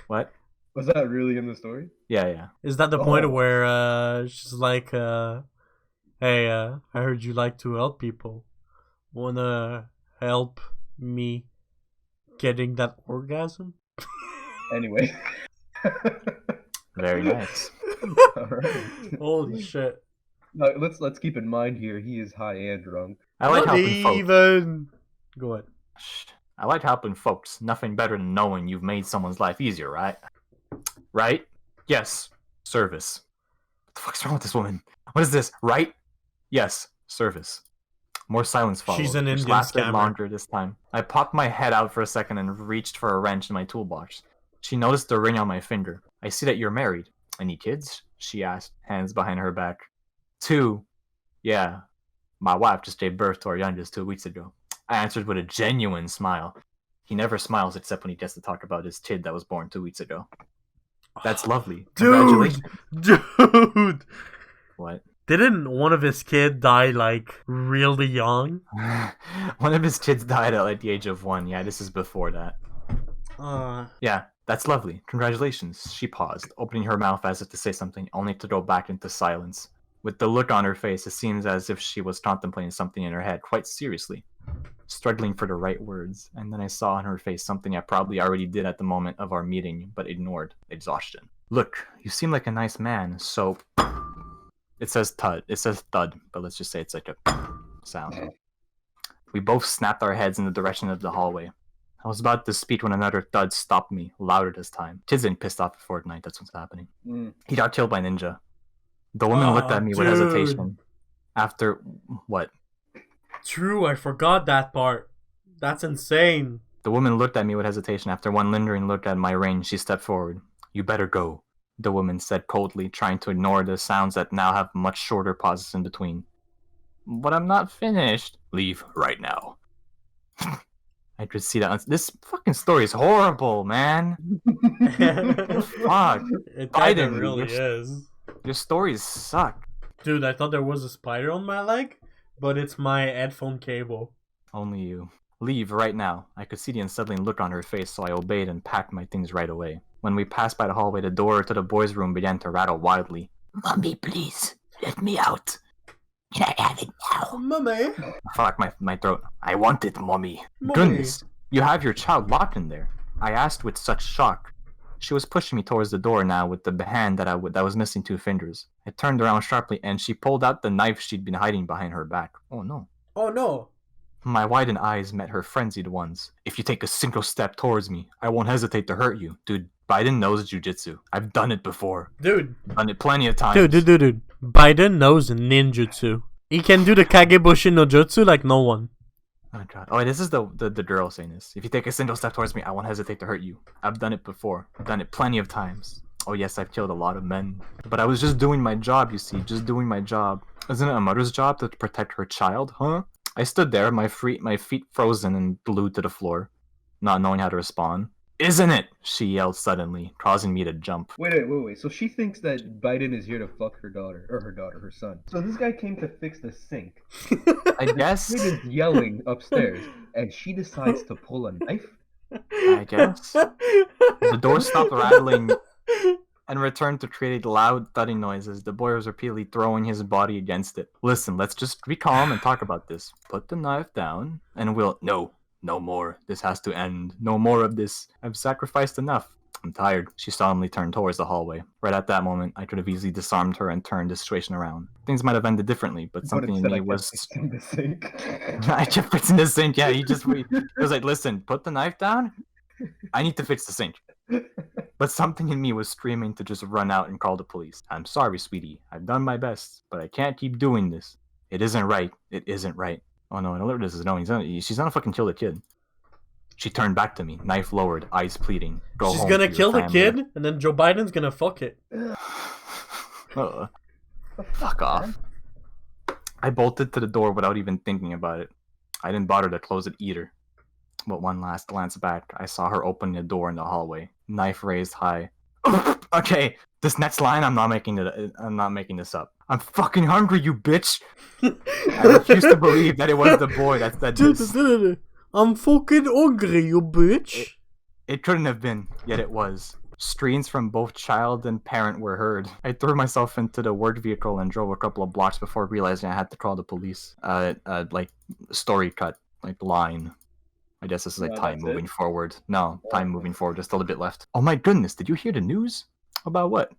What? Was that really in the story? Yeah. Is that the point where she's like, hey, I heard you like to help people. Wanna help me getting that orgasm? Anyway. Very nice. Alright. Holy shit. No, let's keep in mind here. He is high and drunk. I like Not helping folks. even. Go ahead. I like helping folks. Nothing better than knowing you've made someone's life easier, right? Right? Yes. Service. What the fuck's wrong with this woman? What is this? Right? Yes. Service. More silence followed. She's an which Indian lasted scammer. longer this time. I popped my head out for a second and reached for a wrench in my toolbox. She noticed the ring on my finger. I see that you're married. Any kids? She asked, hands behind her back. 2. Yeah. My wife just gave birth to our youngest 2 weeks ago. I answered with a genuine smile. He never smiles except when he gets to talk about his kid that was born 2 weeks ago. That's lovely. Dude! Dude! What? Didn't one of his kids die, like, really young? One of his kids died at like the age of 1. Yeah, this is before that. Yeah, that's lovely. Congratulations. She paused, opening her mouth as if to say something, only to go back into silence. With the look on her face, it seems as if she was contemplating something in her head quite seriously, struggling for the right words, and then I saw on her face something I probably already did at the moment of our meeting, but ignored. Exhaustion. Look, you seem like a nice man, so... It says thud, but let's just say it's like a sound. We both snapped our heads in the direction of the hallway. I was about to speak when another thud stopped me, louder this time. Kids ain't pissed off at Fortnite, that's what's happening. He got killed by Ninja. The woman looked at me with hesitation. After... what? True, I forgot that part. That's insane. The woman looked at me with hesitation. After one lingering look at my ring, she stepped forward. You better go, the woman said coldly, trying to ignore the sounds that now have much shorter pauses in between. But I'm not finished. Leave right now. I could see that. This fucking story is horrible, man. Fuck. It Biden, really is. Your stories suck. Dude, I thought there was a spider on my leg, but it's my headphone cable. Only you. Leave right now. I could see the unsettling look on her face, so I obeyed and packed my things right away. When we passed by the hallway, the door to the boys' room began to rattle wildly. Mommy, please, let me out. Can I have it now? Mommy. Fuck my throat. I want it, Mommy. Mommy. Goodness, you have your child locked in there. I asked with such shock. She was pushing me towards the door now with the hand that was missing 2 fingers. I turned around sharply and she pulled out the knife she'd been hiding behind her back. Oh no. Oh no. My widened eyes met her frenzied ones. If you take a single step towards me, I won't hesitate to hurt you. Dude, Biden knows jujitsu. I've done it before. Dude. Done it plenty of times. Dude. Biden knows ninjutsu. He can do the Kagebushi no Jutsu like no one. Oh god. Oh, this is the girl saying this. If you take a single step towards me, I won't hesitate to hurt you. I've done it before. I've done it plenty of times. Oh yes, I've killed a lot of men. But I was just doing my job, you see. Just doing my job. Isn't it a mother's job to protect her child, huh? I stood there, my feet frozen and glued to the floor, not knowing how to respond. Isn't it? She yelled suddenly, causing me to jump. Wait. So she thinks that Biden is here to fuck her son. So this guy came to fix the sink. I guess. Biden's yelling upstairs, and she decides to pull a knife? I guess. The door stopped rattling and returned to create loud thudding noises. The boy was repeatedly throwing his body against it. Listen, let's just be calm and talk about this. Put the knife down, and we'll... No more. This has to end. No more of this. I've sacrificed enough. I'm tired. She solemnly turned towards the hallway. Right at that moment, I could have easily disarmed her and turned the situation around. Things might have ended differently, but something in me was... in the sink. I kept fixing the sink, yeah. He was like, listen, put the knife down. I need to fix the sink. But something in me was screaming to just run out and call the police. I'm sorry, sweetie. I've done my best, but I can't keep doing this. It isn't right. It isn't right. Oh no, and this is no, she's gonna fucking kill the kid. She turned back to me, knife lowered, eyes pleading. She's gonna kill the kid, and then Joe Biden's gonna fuck it. Fuck off. I bolted to the door without even thinking about it. I didn't bother to close it either. But one last glance back, I saw her open the door in the hallway, knife raised high. Okay, this next line, I'm not making this up. I'm fucking hungry, you bitch. I refuse to believe that it was the boy that said this. I'm fucking hungry, you bitch. It couldn't have been, yet it was. Screams from both child and parent were heard. I threw myself into the work vehicle and drove a couple of blocks before realizing I had to call the police. Like, story cut, like, line. I guess this is like time moving forward. No, time moving forward. There's still a bit left. Oh my goodness, did you hear the news? About what?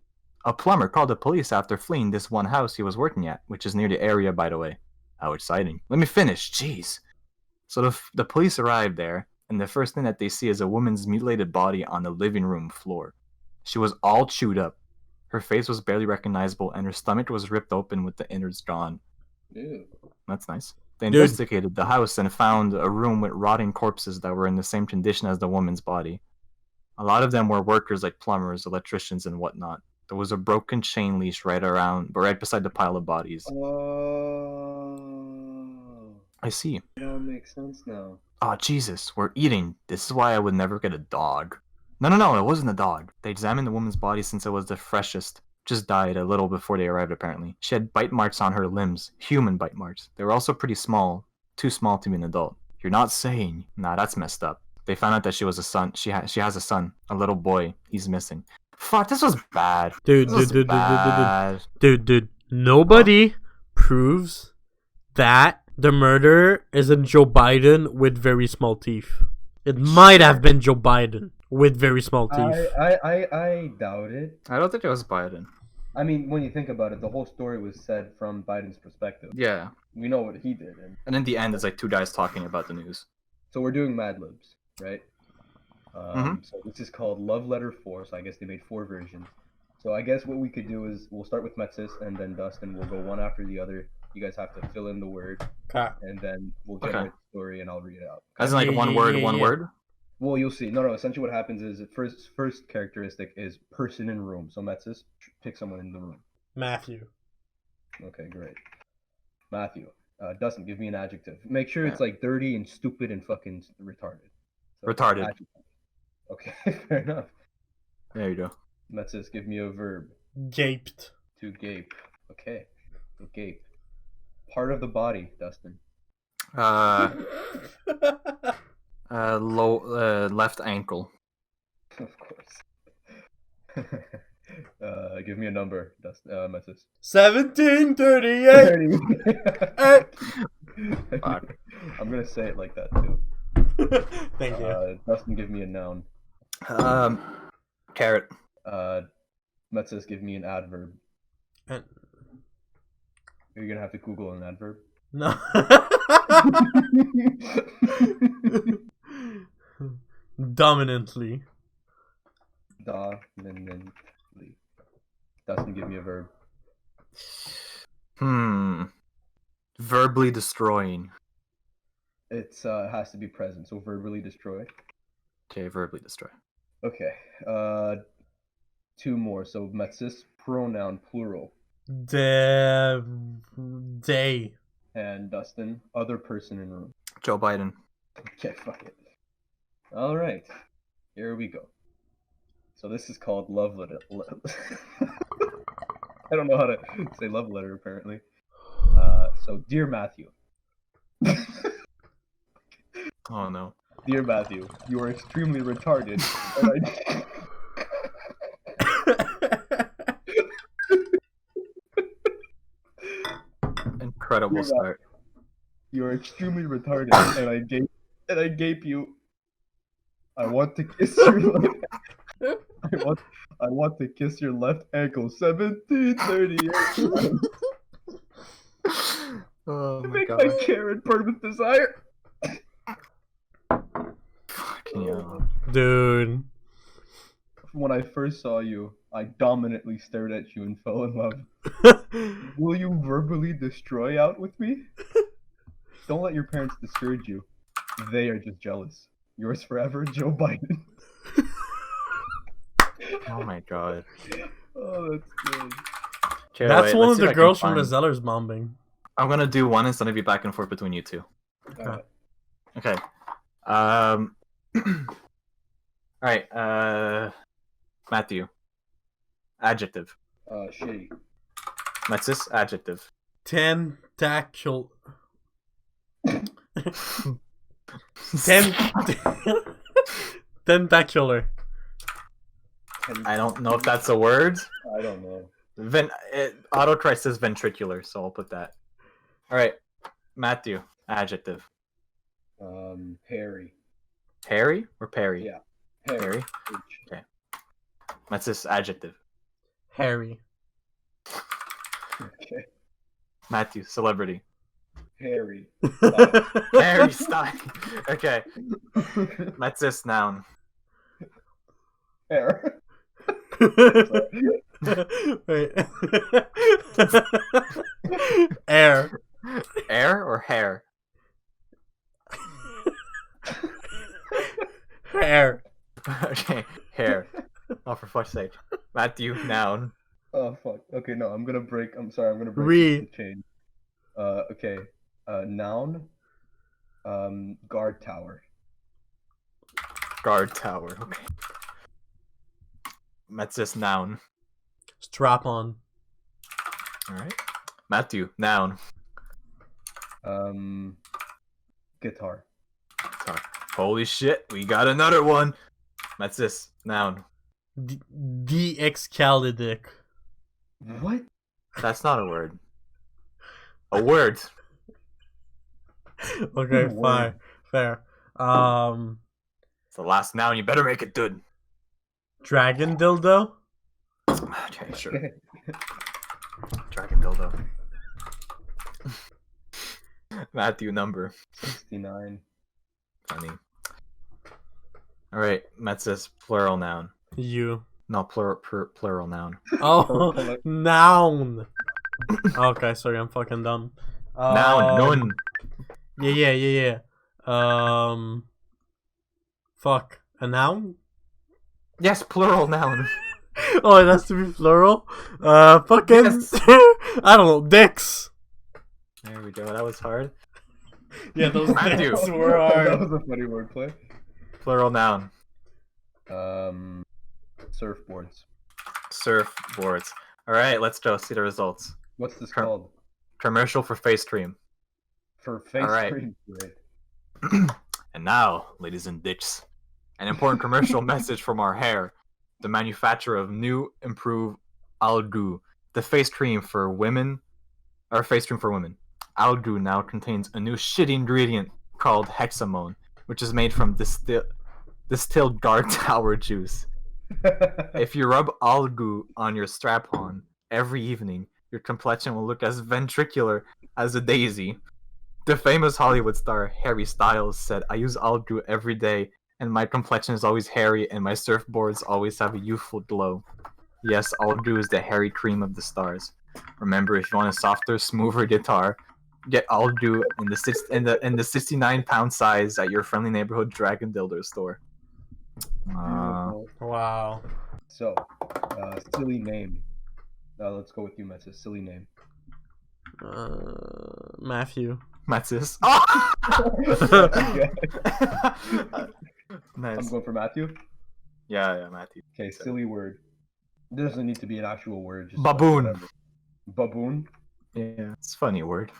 A plumber called the police after fleeing this one house he was working at, which is near the area, by the way. How exciting. Let me finish. Jeez. So the police arrived there, and the first thing that they see is a woman's mutilated body on the living room floor. She was all chewed up. Her face was barely recognizable, and her stomach was ripped open with the innards gone. Ew. That's nice. They Dude. investigated the house and found a room with rotting corpses that were in the same condition as the woman's body. A lot of them were workers like plumbers, electricians, and whatnot. There was a broken chain leash right beside the pile of bodies. Oh. I see. It all makes sense now. Oh, Jesus, we're eating. This is why I would never get a dog. No, it wasn't a dog. They examined the woman's body since it was the freshest. Just died a little before they arrived, apparently. She had bite marks on her limbs. Human bite marks. They were also pretty small. Too small to be an adult. You're not saying... Nah, that's messed up. They found out that she was a son. She has a son. A little boy. He's missing. Fuck, this was bad. Dude. Nobody proves that the murderer isn't Joe Biden with very small teeth. It might have been Joe Biden with very small teeth. I doubt it. I don't think it was Biden. I mean, when you think about it, the whole story was said from Biden's perspective. Yeah. We know what he did. And in the end, it's like two guys talking about the news. So we're doing Mad Libs, right? So this is called Love Letter 4, so I guess they made 4 versions. So I guess what we could do is we'll start with Mathis and then Dustin. We'll go one after the other. You guys have to fill in the word, and then we'll generate the story and I'll read it out. As in like one word? Well, you'll see. No, essentially what happens is the first characteristic is person in room. So Mathis, pick someone in the room. Matthew. Okay, great. Matthew. Dustin, give me an adjective. Make sure it's like dirty and stupid and fucking retarded. So, Retarded. Adjective. Okay, fair enough. There you go. Mathis, give me a verb. Gaped. To gape. Okay. To gape. Part of the body, Dustin. Left ankle. Of course. Give me a number, Dustin. Mathis. 1738. Fuck. I'm gonna say it like that too. Thank you. Dustin, give me a noun. Carrot. Mathis, give me an adverb. And... You're gonna have to Google an adverb. No. Dominantly. Dominantly. Dustin, give me a verb. Verbally destroying. It's has to be present, so verbally destroy. Okay, verbally destroy. Okay. 2 more. So Mathis, pronoun plural. Day. And Dustin, other person in room. Joe Biden. Okay, fuck it. All right, here we go. So this is called love letter. I don't know how to say love letter apparently. So dear Matthew. Oh no. Dear Matthew, you are extremely retarded. Incredible start. You are extremely retarded, and I gape you. I want to kiss your left. I want to kiss your left ankle. 1738. Oh my Make god. my Karen burn with desire. Fucking hell. Dude. When I first saw you, I dominantly stared at you and fell in love. Will you verbally destroy out with me? Don't let your parents discourage you. They are just jealous. Yours forever, Joe Biden. Oh my god. Oh, that's good. Okay, That's wait, one let's of see the if I can girls from the find- Zellers bombing. I'm gonna do one and it's gonna be back and forth between you two. Alright. Okay. Alright, Matthew. Adjective. Shitty. Mathis, adjective. Tentacular. Tentacular. I don't know if that's a word. I don't know. Autocorrect says ventricular, so I'll put that. Alright, Matthew, adjective. Hairy. Harry or Perry? Yeah. Harry. Okay. Mathis, adjective. Harry. Okay. Matthew, celebrity. Harry. Harry Styles. Okay. Mathis, noun. Hair. Wait. Air. Air or hair? Hair. Okay, hair. Oh, for fuck's sake. Matthew, noun. Oh fuck. Okay, no, I'm gonna break. I'm sorry. I'm gonna break Re. the chain. Okay. Noun. Guard tower. Guard tower. Okay. Mathis, noun. Strap on. Alright. Matthew, noun. Guitar. Sorry. Holy shit, we got another one. Mathis, noun. De-excalidic. What? That's not a word. A word. Okay, Word. fine. Fair. It's the last noun. You better make it good. Dragon dildo? Okay, sure. Dragon dildo. Matthew, number. 69. Funny. Alright, Mathis, plural noun. You. No, plural noun. Oh, Purple. noun. Okay, sorry, I'm fucking dumb. Noun, noun. Yeah. Fuck. A noun? Yes, plural noun. Oh, it has to be plural? Fucking... Yes. I don't know, dicks. There we go, that was hard. Yeah, those Matthew. dicks were That hard. was a funny wordplay. Plural noun. Surfboards. Surfboards. Alright, let's go see the results. What's this Cur- called? Commercial for face cream. For face Alright. cream. Right. And now, ladies and dicks, an important commercial message from our hair. The manufacturer of new improved Algu, the face cream for women, or face cream for women. Algu now contains a new shitty ingredient called hexamone, which is made from distilled guard tower juice. If you rub Algu on your strap-on every evening, your complexion will look as ventricular as a daisy. The famous Hollywood star Harry Styles said, "I use Algu every day, and my complexion is always hairy, and my surfboards always have a youthful glow." Yes, Algu is the hairy cream of the stars. Remember, if you want a softer, smoother guitar, get Algu in the 69-pound size at your friendly neighborhood Dragon Dildo store. Beautiful. Wow. So, silly name. Let's go with you, Mathis. Silly name. Matthew. Mathis. Oh! Okay. Nice. I'm going for Matthew. Yeah, Matthew. Okay, silly word. It doesn't need to be an actual word. Just Baboon. whatever. Baboon. Yeah, it's a funny word.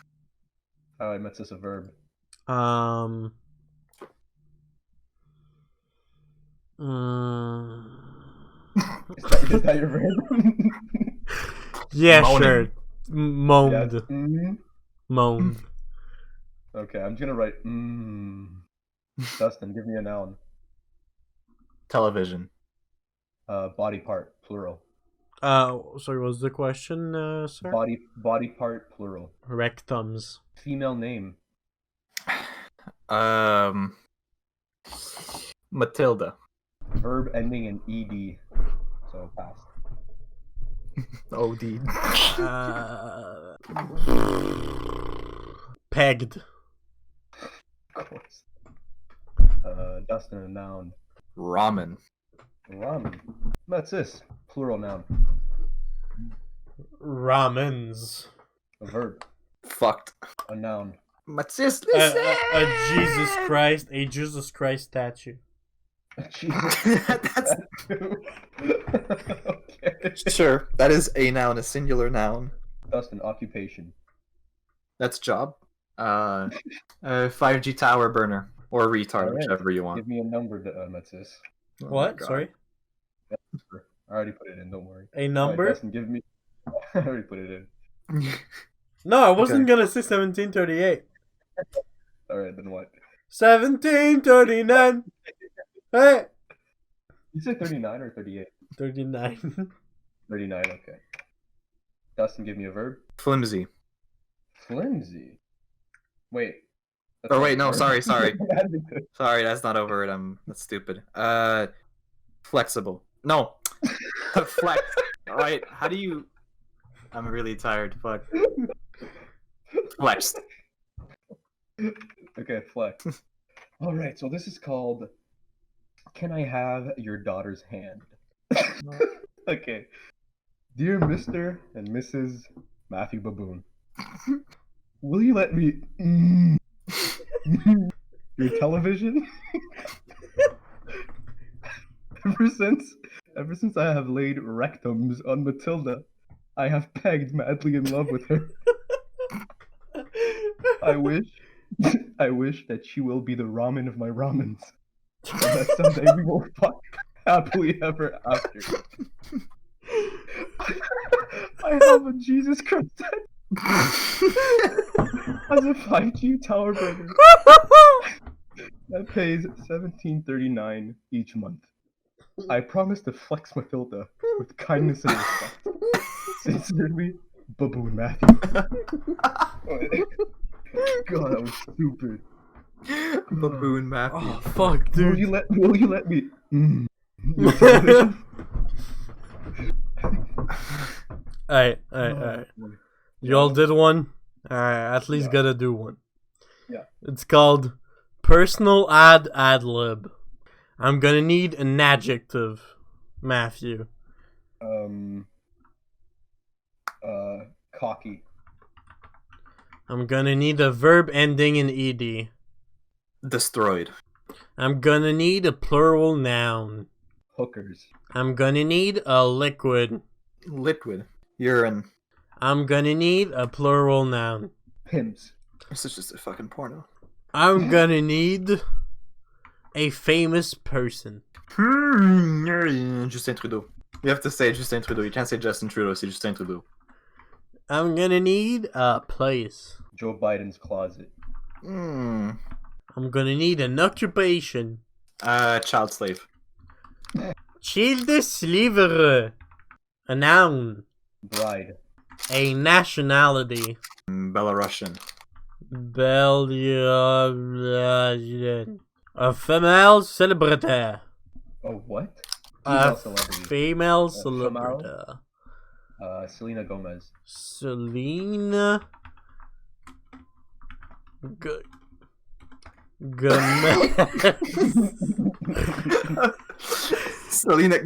Alright, Mathis, a verb. Is that your verb? Yeah, Moaning. sure. Moaned. Yes. Moaned. Okay, I'm just gonna write. Dustin, give me a noun. Television. Body part, plural. Sorry, what was the question, sir? Body part, plural. Rectums. Female name. Matilda. Verb ending in ed. So past. OD. Pegged. Of course. Dustin, a noun. Ramen. Ramen. That's this. Plural noun. Ramens. A verb. Fucked. A noun. Mathis, A Jesus Christ statue. Jesus. That's Okay. sure. That is a noun, a singular noun. Dustin, occupation. That's job. 5G tower burner or retard, Alright. whichever you want. Give me a number, Mathis. Oh my What? God. Sorry? I already put it in, don't worry. A number? Alright, Dustin, give me. I already put it in. No, I wasn't gonna say 1738. Alright, then what? 1739. Hey! You said 39 or 38? 39. 39. Okay. Dustin, give me a verb. Flimsy. Flimsy. Wait. That's Oh not wait, a no, verb. sorry. Adjective. Sorry, that's not a word. That's stupid. Flexible. No. Flex. Alright, how do you... I'm really tired. Fuck. Flexed. Okay, flex. All right, so this is called Can I Have Your Daughter's Hand? Okay. Dear Mr. and Mrs. Matthew Baboon, will you let me your television? Ever since I have laid rectums on Matilda, I have pegged madly in love with her. I wish that she will be the ramen of my ramens, and that someday we will fuck happily ever after. I have a Jesus Christ as a 5G tower brother that pays $17.39 each month. I promise to flex Matilda with kindness and respect. Sincerely, Baboon Matthew. God, that was stupid. Baboon Matthew. Oh fuck, Will dude. you let me? Your television? Alright. You all did one? Alright, at least Yeah. gotta do one. Yeah. It's called Personal Ad Lib. I'm gonna need an adjective, Matthew. Cocky. I'm gonna need a verb ending in ed. Destroyed. I'm gonna need a plural noun. Hookers. I'm gonna need a liquid. Liquid. Urine. I'm gonna need a plural noun. Pimps. This is just a fucking porno. I'm gonna need a famous person. Justin Trudeau. You have to say Justin Trudeau. You can't say Justin Trudeau, say Justin Trudeau. I'm gonna need a place. Joe Biden's closet. I'm gonna need an occupation. Child slave. Childesliver. A noun. Bride. A nationality. Belarusian. Belarusian. A female celebrity. Oh, what? A Female celebrity. female female? celebrity. Selena Gomez. Selena Gomez. Selena.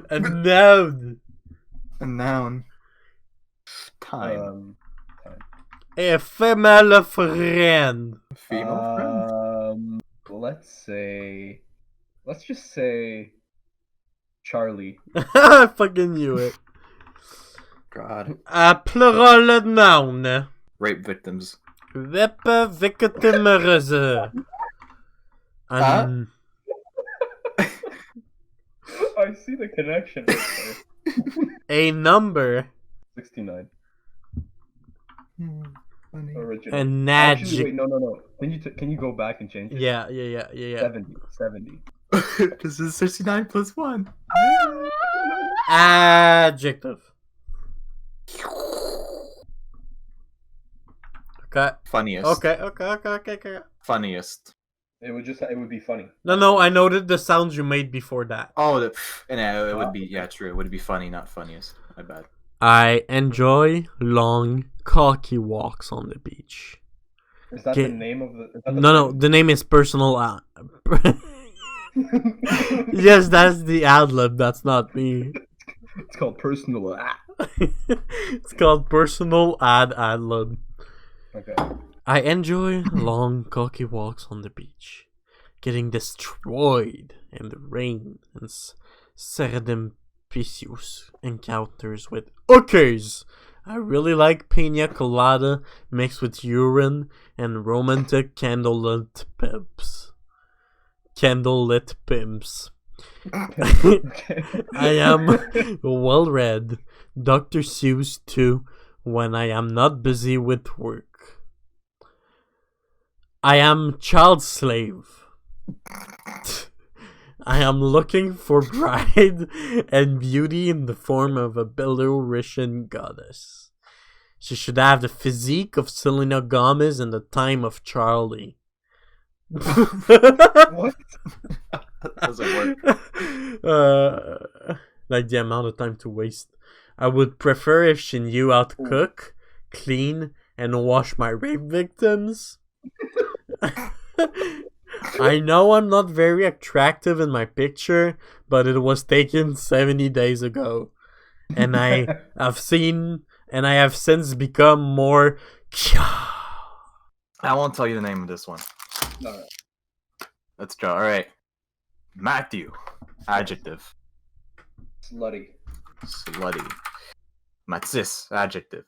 A noun. A noun. Time. A female friend. Female friend. Let's just say Charlie. I fucking knew it. God. A plural noun. Rape victims. Rape victims. I see the connection right there. A number. 69. Funny. Original. An Actually, wait, adjective. no. Can you go back and change it? Yeah. 70. This is 69 plus 1. Adjective. Okay. Funniest. Okay. Funniest. It would be funny. No, I noted the sounds you made before that. Oh, it would be, yeah, true. It would be funny, not funniest. My bad. I enjoy long, cocky walks on the beach. Is that the name of the? Is that the No, the name is personal. Yes, that's the ad lib. That's not me. It's called personal. It's called personal ad lib. Okay. I enjoy long, cocky walks on the beach, getting destroyed in the rain and serendipitous encounters with hookers. I really like pina colada mixed with urine and romantic candlelit pimps. Okay. I am well read. Dr. Seuss too when I am not busy with work. I am child slave. I am looking for pride and beauty in the form of a Belarusian goddess. She should have the physique of Selena Gomez in the time of Charlie. What? Doesn't work. Like the amount of time to waste. I would prefer if she knew how to cook, clean, and wash my rape victims. I know I'm not very attractive in my picture, but it was taken 70 days ago. And I have since become more. I won't tell you the name of this one. Alright. Let's go. All right. Matthew. Adjective. Slutty. Slutty. Mathis. Adjective.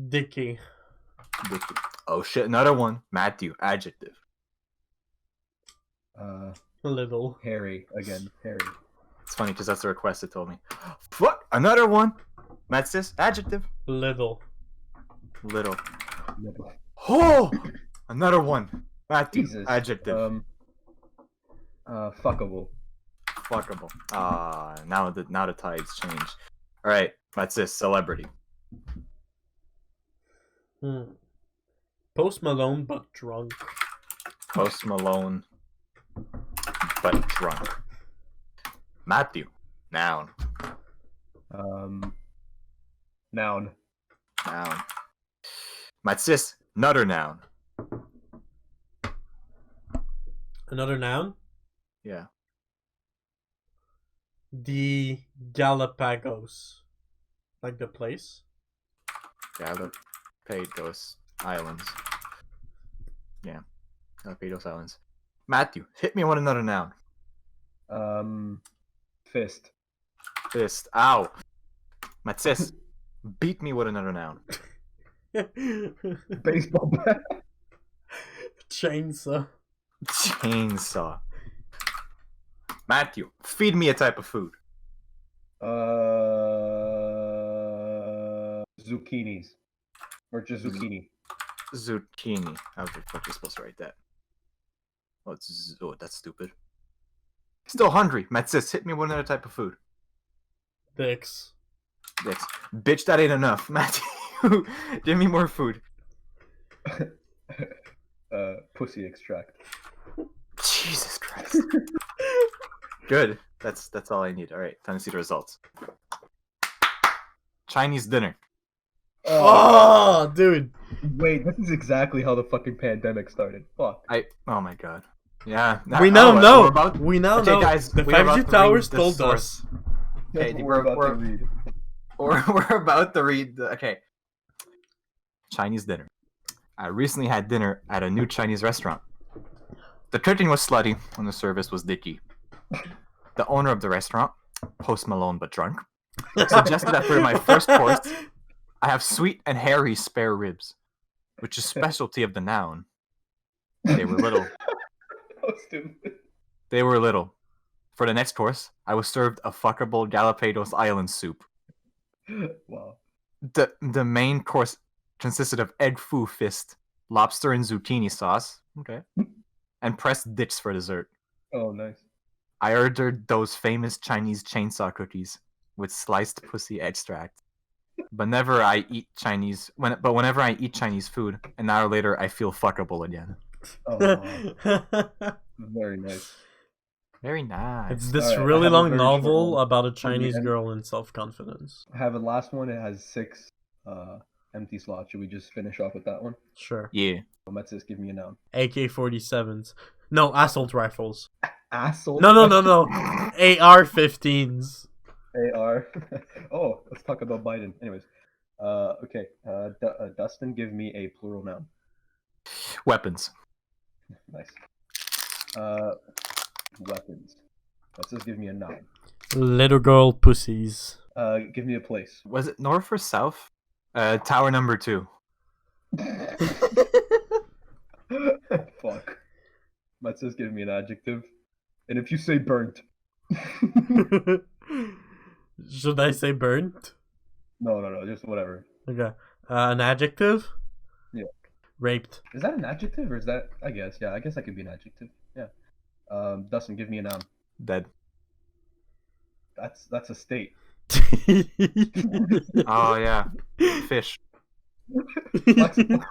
Dicky. Dicky. Oh shit, another one. Matthew. Adjective. Little. Harry again. Harry. It's funny because that's the request it told me. Fuck. Another one. Mathis. Adjective. Little. Little. Nipple. Oh! Another one. Matthew. Jesus. Adjective. Fuckable. Fuckable. Now the tides change. All right. Mathis. Celebrity. Post Malone, but drunk. Post Malone, but drunk. Matthew. Noun. Noun. Noun. Mathis. Another noun. Another noun? Yeah. The Galapagos. Like the place? Galapagos Islands. Yeah. Galapagos Islands. Matthew, hit me with another noun. Fist. Fist. Ow. Mathis, beat me with another noun. Baseball bat. Chainsaw. Chainsaw. Matthew, feed me a type of food. Zucchinis. Or just zucchini. Zucchini. How the fuck are you supposed to write that? Oh, that's stupid. Still hungry. Mathis, hit me with another type of food. Dicks. Dicks. Bitch, that ain't enough. Matthew, give me more food. Pussy extract. Jesus Christ. Good. That's all I need. All right, time to see the results. Chinese dinner. Oh, dude. Wait, this is exactly how the fucking pandemic started. Fuck. Oh my god. Yeah. We now know. We're about, we now okay, know. guys, The we're about 5G to towers read the told us. source. That's Okay, what we're about to read. We're about to read. Okay. Chinese dinner. I recently had dinner at a new Chinese restaurant. The cooking was slutty and the service was dicky. The owner of the restaurant, Post Malone but drunk, suggested that for my first course, I have sweet and hairy spare ribs, which is specialty of the noun. They were little. Oh, stupid. They were little. For the next course, I was served a fuckable Galapagos Island soup. Wow. The main course consisted of egg foo fist, lobster and zucchini sauce, okay, and pressed dicks for dessert. Oh, nice. I ordered those famous Chinese chainsaw cookies with sliced pussy extract. Whenever I eat Chinese food, an hour later I feel fuckable again. Oh, wow. Very nice. Very nice. It's this Alright, I really have a long very short novel one. about a Chinese end. girl in self-confidence. I have a last one. It has 6 empty slots. Should we just finish off with that one? Sure. Yeah. Let's just give me a noun. AK-47s. No, assault rifles. Asshole. No. AR-15s. AR. Oh, let's talk about Biden. Anyways. Okay. Dustin, give me a plural noun. Weapons. Nice. Weapons. Let's just give me a noun. Little girl pussies. Give me a place. Was it north or south? Tower number 2. Fuck. Let's just give me an adjective. And if you say burnt. Should I say burnt? No, just whatever. Okay. An adjective? Yeah. Raped. Is that an adjective or is that? I guess that could be an adjective. Yeah. Dustin, give me a noun. Dead. That's a state. Oh yeah. Fish. Flexible.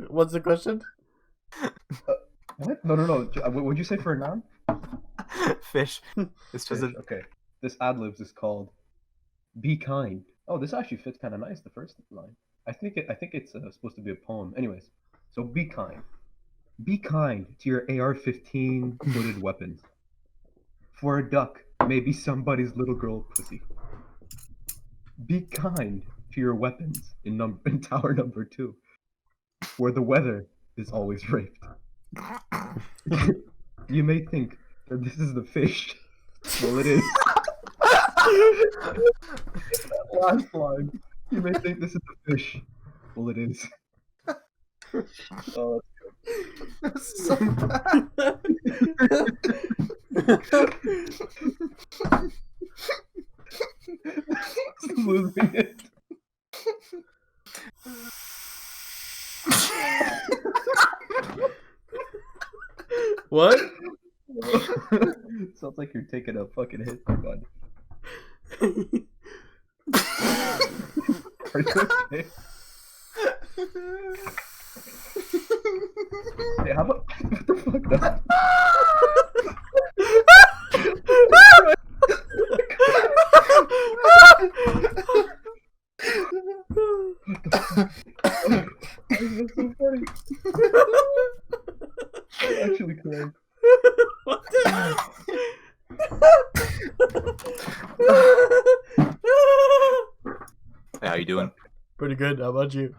What's the question? What? No. What would you say for a noun? Fish. It's just Fish. Okay. This ad-libs is called "Be kind." Oh, this actually fits kind of nice. The first line. I think it's supposed to be a poem. Anyways, so be kind. Be kind to your AR-15 loaded weapons. For a duck, maybe somebody's little girl pussy. Be kind to your weapons in tower number 2, where the weather is always raped. You may think that this is the fish. Well, it is. Last line. You may think this is the fish. Well, it is. Oh, That's so bad. losing it. What? Sounds like you're taking a fucking hit, bud. Are you okay? Hey, how about what the fuck? Why is that so funny? I'm actually crying. What the? Hey, how you doing? Pretty good. How about you?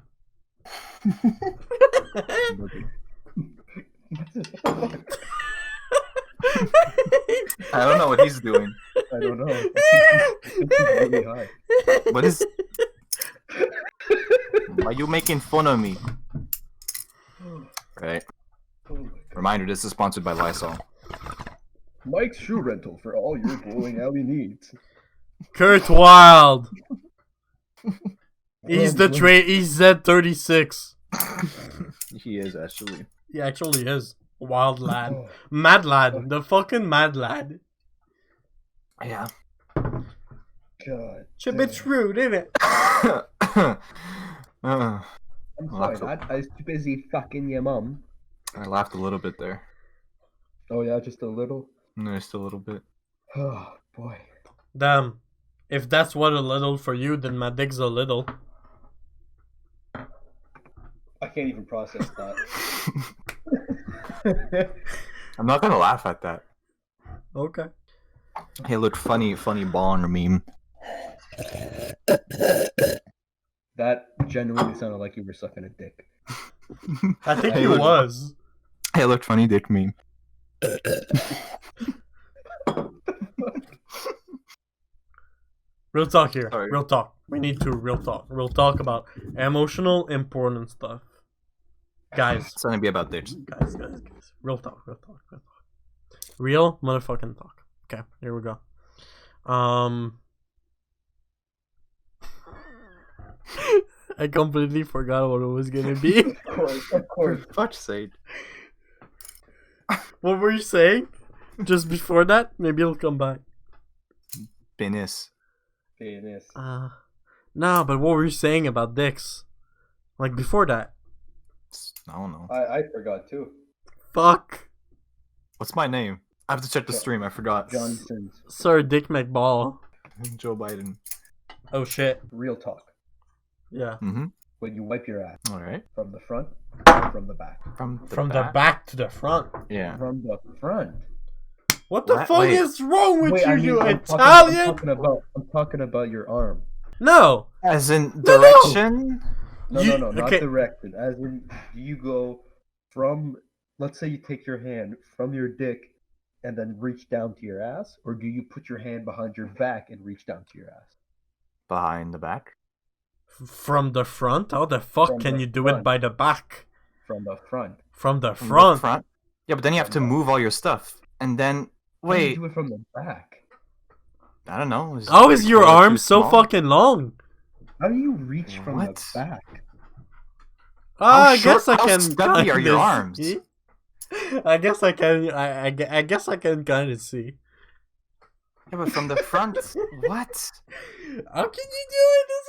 I don't know what he's doing. I don't know. I think he's really high. What is? Why are you making fun of me? Right. Oh my God. Reminder: this is sponsored by Lysol. Mike's shoe rental for all your bowling alley needs. Kurt Wild. He's the He's Z36. He is actually. He actually is. Wild lad. Oh, Mad lad. The fucking mad lad. Yeah. God. It's a bit damn. rude, isn't it? I'm Well, sorry, that's Dad. I was too busy fucking your mum. I laughed a little bit there. Oh yeah, just a little. Just a little bit. Oh boy. Damn. If that's what a little for you, then my dick's a little. I can't even process that. I'm not gonna laugh at that. Okay. Hey, look, funny baller meme. That genuinely sounded like you were sucking a dick. I think Hey, he look. was. Hey, look, funny dick meme. Real talk here. Sorry. Real talk. We need to real talk. Real talk about emotional, important stuff. Guys. It's gonna be about this. Guys. Real talk. Real motherfucking talk. Okay, here we go. I completely forgot what it was gonna be. Of course. For fuck's sake. What were you saying? Just before that? Maybe it'll come back. Penis. Penis. No, but what were you saying about dicks? Like before that? I don't know. I forgot too. Fuck. What's my name? I have to check the stream. I forgot. Johnson's. Sir Dick McBall. Joe Biden. Oh shit. Real talk. Yeah. Mm-hmm. When you wipe your ass All right. from the front or from the back? From The back to the front. Yeah. From the front. What the What? fuck Wait. is wrong with Wait, you, I mean, you I'm Italian? I'm talking about your arm. No. As in No. direction. No, You- not okay. directed. As in, you go from. Let's say you take your hand from your dick and then reach down to your ass, or do you put your hand behind your back and reach down to your ass? Behind the back. From the front? How the fuck From can the you do it front. by the back? From the front. From the From front? the front. Yeah, but then you have to From the- move all your stuff, and then How do you wait. do it from the back. I don't know. How is your toilet arm too so small? fucking long? How do you reach from What? the back? I short- guess I how can. stubby are your kinda arms? see. I guess I can. I guess I can kind of see. Yeah, but from the front, what? How can you do it? This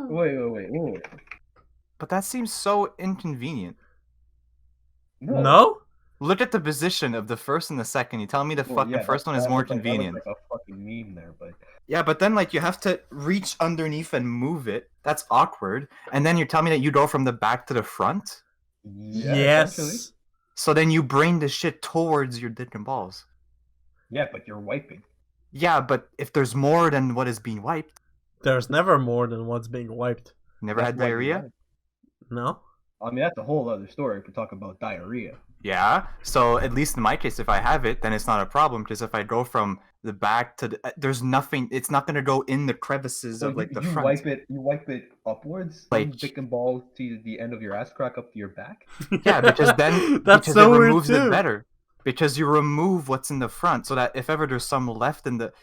is. Wait. But that seems so inconvenient. No? Look at the position of the first and the second. You tell me the fucking first one is more convenient. That was like a fucking meme there, but Yeah, but then like you have to reach underneath and move it. That's awkward. And then you're telling me that you go from the back to the front. yeah, essentially. Yes. So then you bring the shit towards your dick and balls. Yeah, but you're wiping. Yeah, but if there's more than what is being wiped, There's never more than what's being wiped. never That's had why you diarrhea. wipe. No? I mean, that's a whole other story if we talk about diarrhea. Yeah. So at least in my case, if I have it, then it's not a problem. Because if I go from the back to the, there's nothing. It's not gonna go in the crevices So of like the you front. wipe it upwards, Like- from dick and ball to the end of your ass crack up to your back. Yeah, because then That's because so it weird removes too. it better. Because you remove what's in the front, so that if ever there's some left in the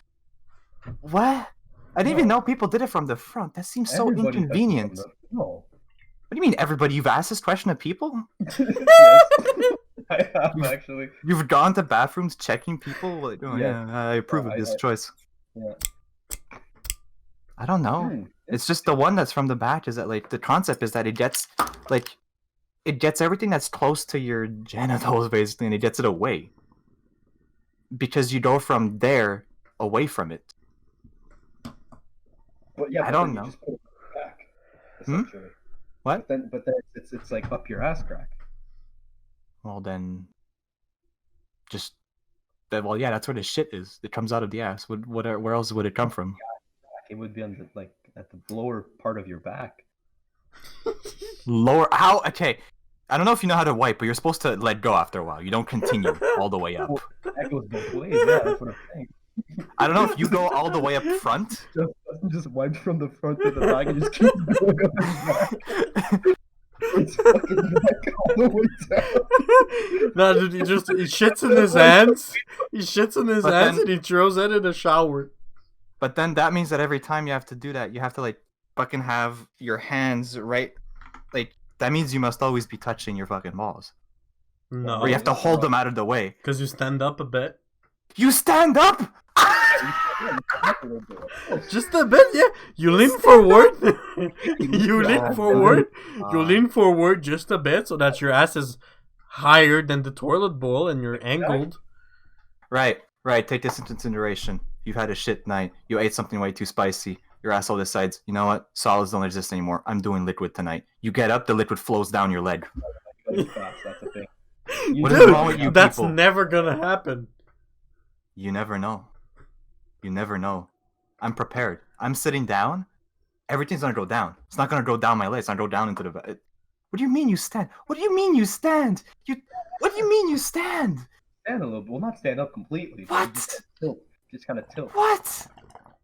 what? I didn't even No. know people did it from the front. That seems so Everybody does it from inconvenient. the- No. What do you mean, everybody? You've asked this question to people? Yes. I have actually. You've gone to bathrooms checking people? Like, oh, Yes. yeah, I approve of this choice. Yeah. I don't know. Hmm. It's just the one that's from the back is that, like, the concept is that it gets, like, it gets everything that's close to your genitals, basically, and it gets it away. Because you go from there away from it. But yeah, I but don't then know. You just put it back, Hmm? essentially. What? But then it's like up your ass crack. Well, then, just, well, yeah, that's where the shit is. It comes out of the ass. Where else would it come from? It would be on the, like at the lower part of your back. Lower, how? Okay, I don't know if you know how to wipe, but you're supposed to let go after a while. You don't continue all the way up. That goes both ways. Yeah, that's what I'm saying. I don't know if you go all the way up front. Just wipe from the front to the back and just keep going up his back. It's fucking back all the way down. No, dude, he shits in his hands. He shits in his But hands then- and he throws it in the shower. But then that means that every time you have to do that, you have to like fucking have your hands right. Like that means you must always be touching your fucking balls, No, or you have to hold them out of the way. because you stand up a bit. You stand up. Just a bit, yeah. You lean forward. You lean forward. You lean forward just a bit so that your ass is higher than the toilet bowl and you're angled. Right. Take this into consideration. You've had a shit night. You ate something way too spicy. Your asshole decides, you know what? Solids don't exist anymore. I'm doing liquid tonight. You get up, the liquid flows down your leg. That's the thing. What is Dude, wrong with you that's people? never gonna happen. You never know. You never know. I'm prepared. I'm sitting down. Everything's gonna go down. It's not gonna go down my legs. It's gonna go down into the. What do you mean you stand? What do you mean you stand? What do you mean you stand? Stand a little bit. Well, not stand up completely. but What? Just tilt. Just kind of tilt. What?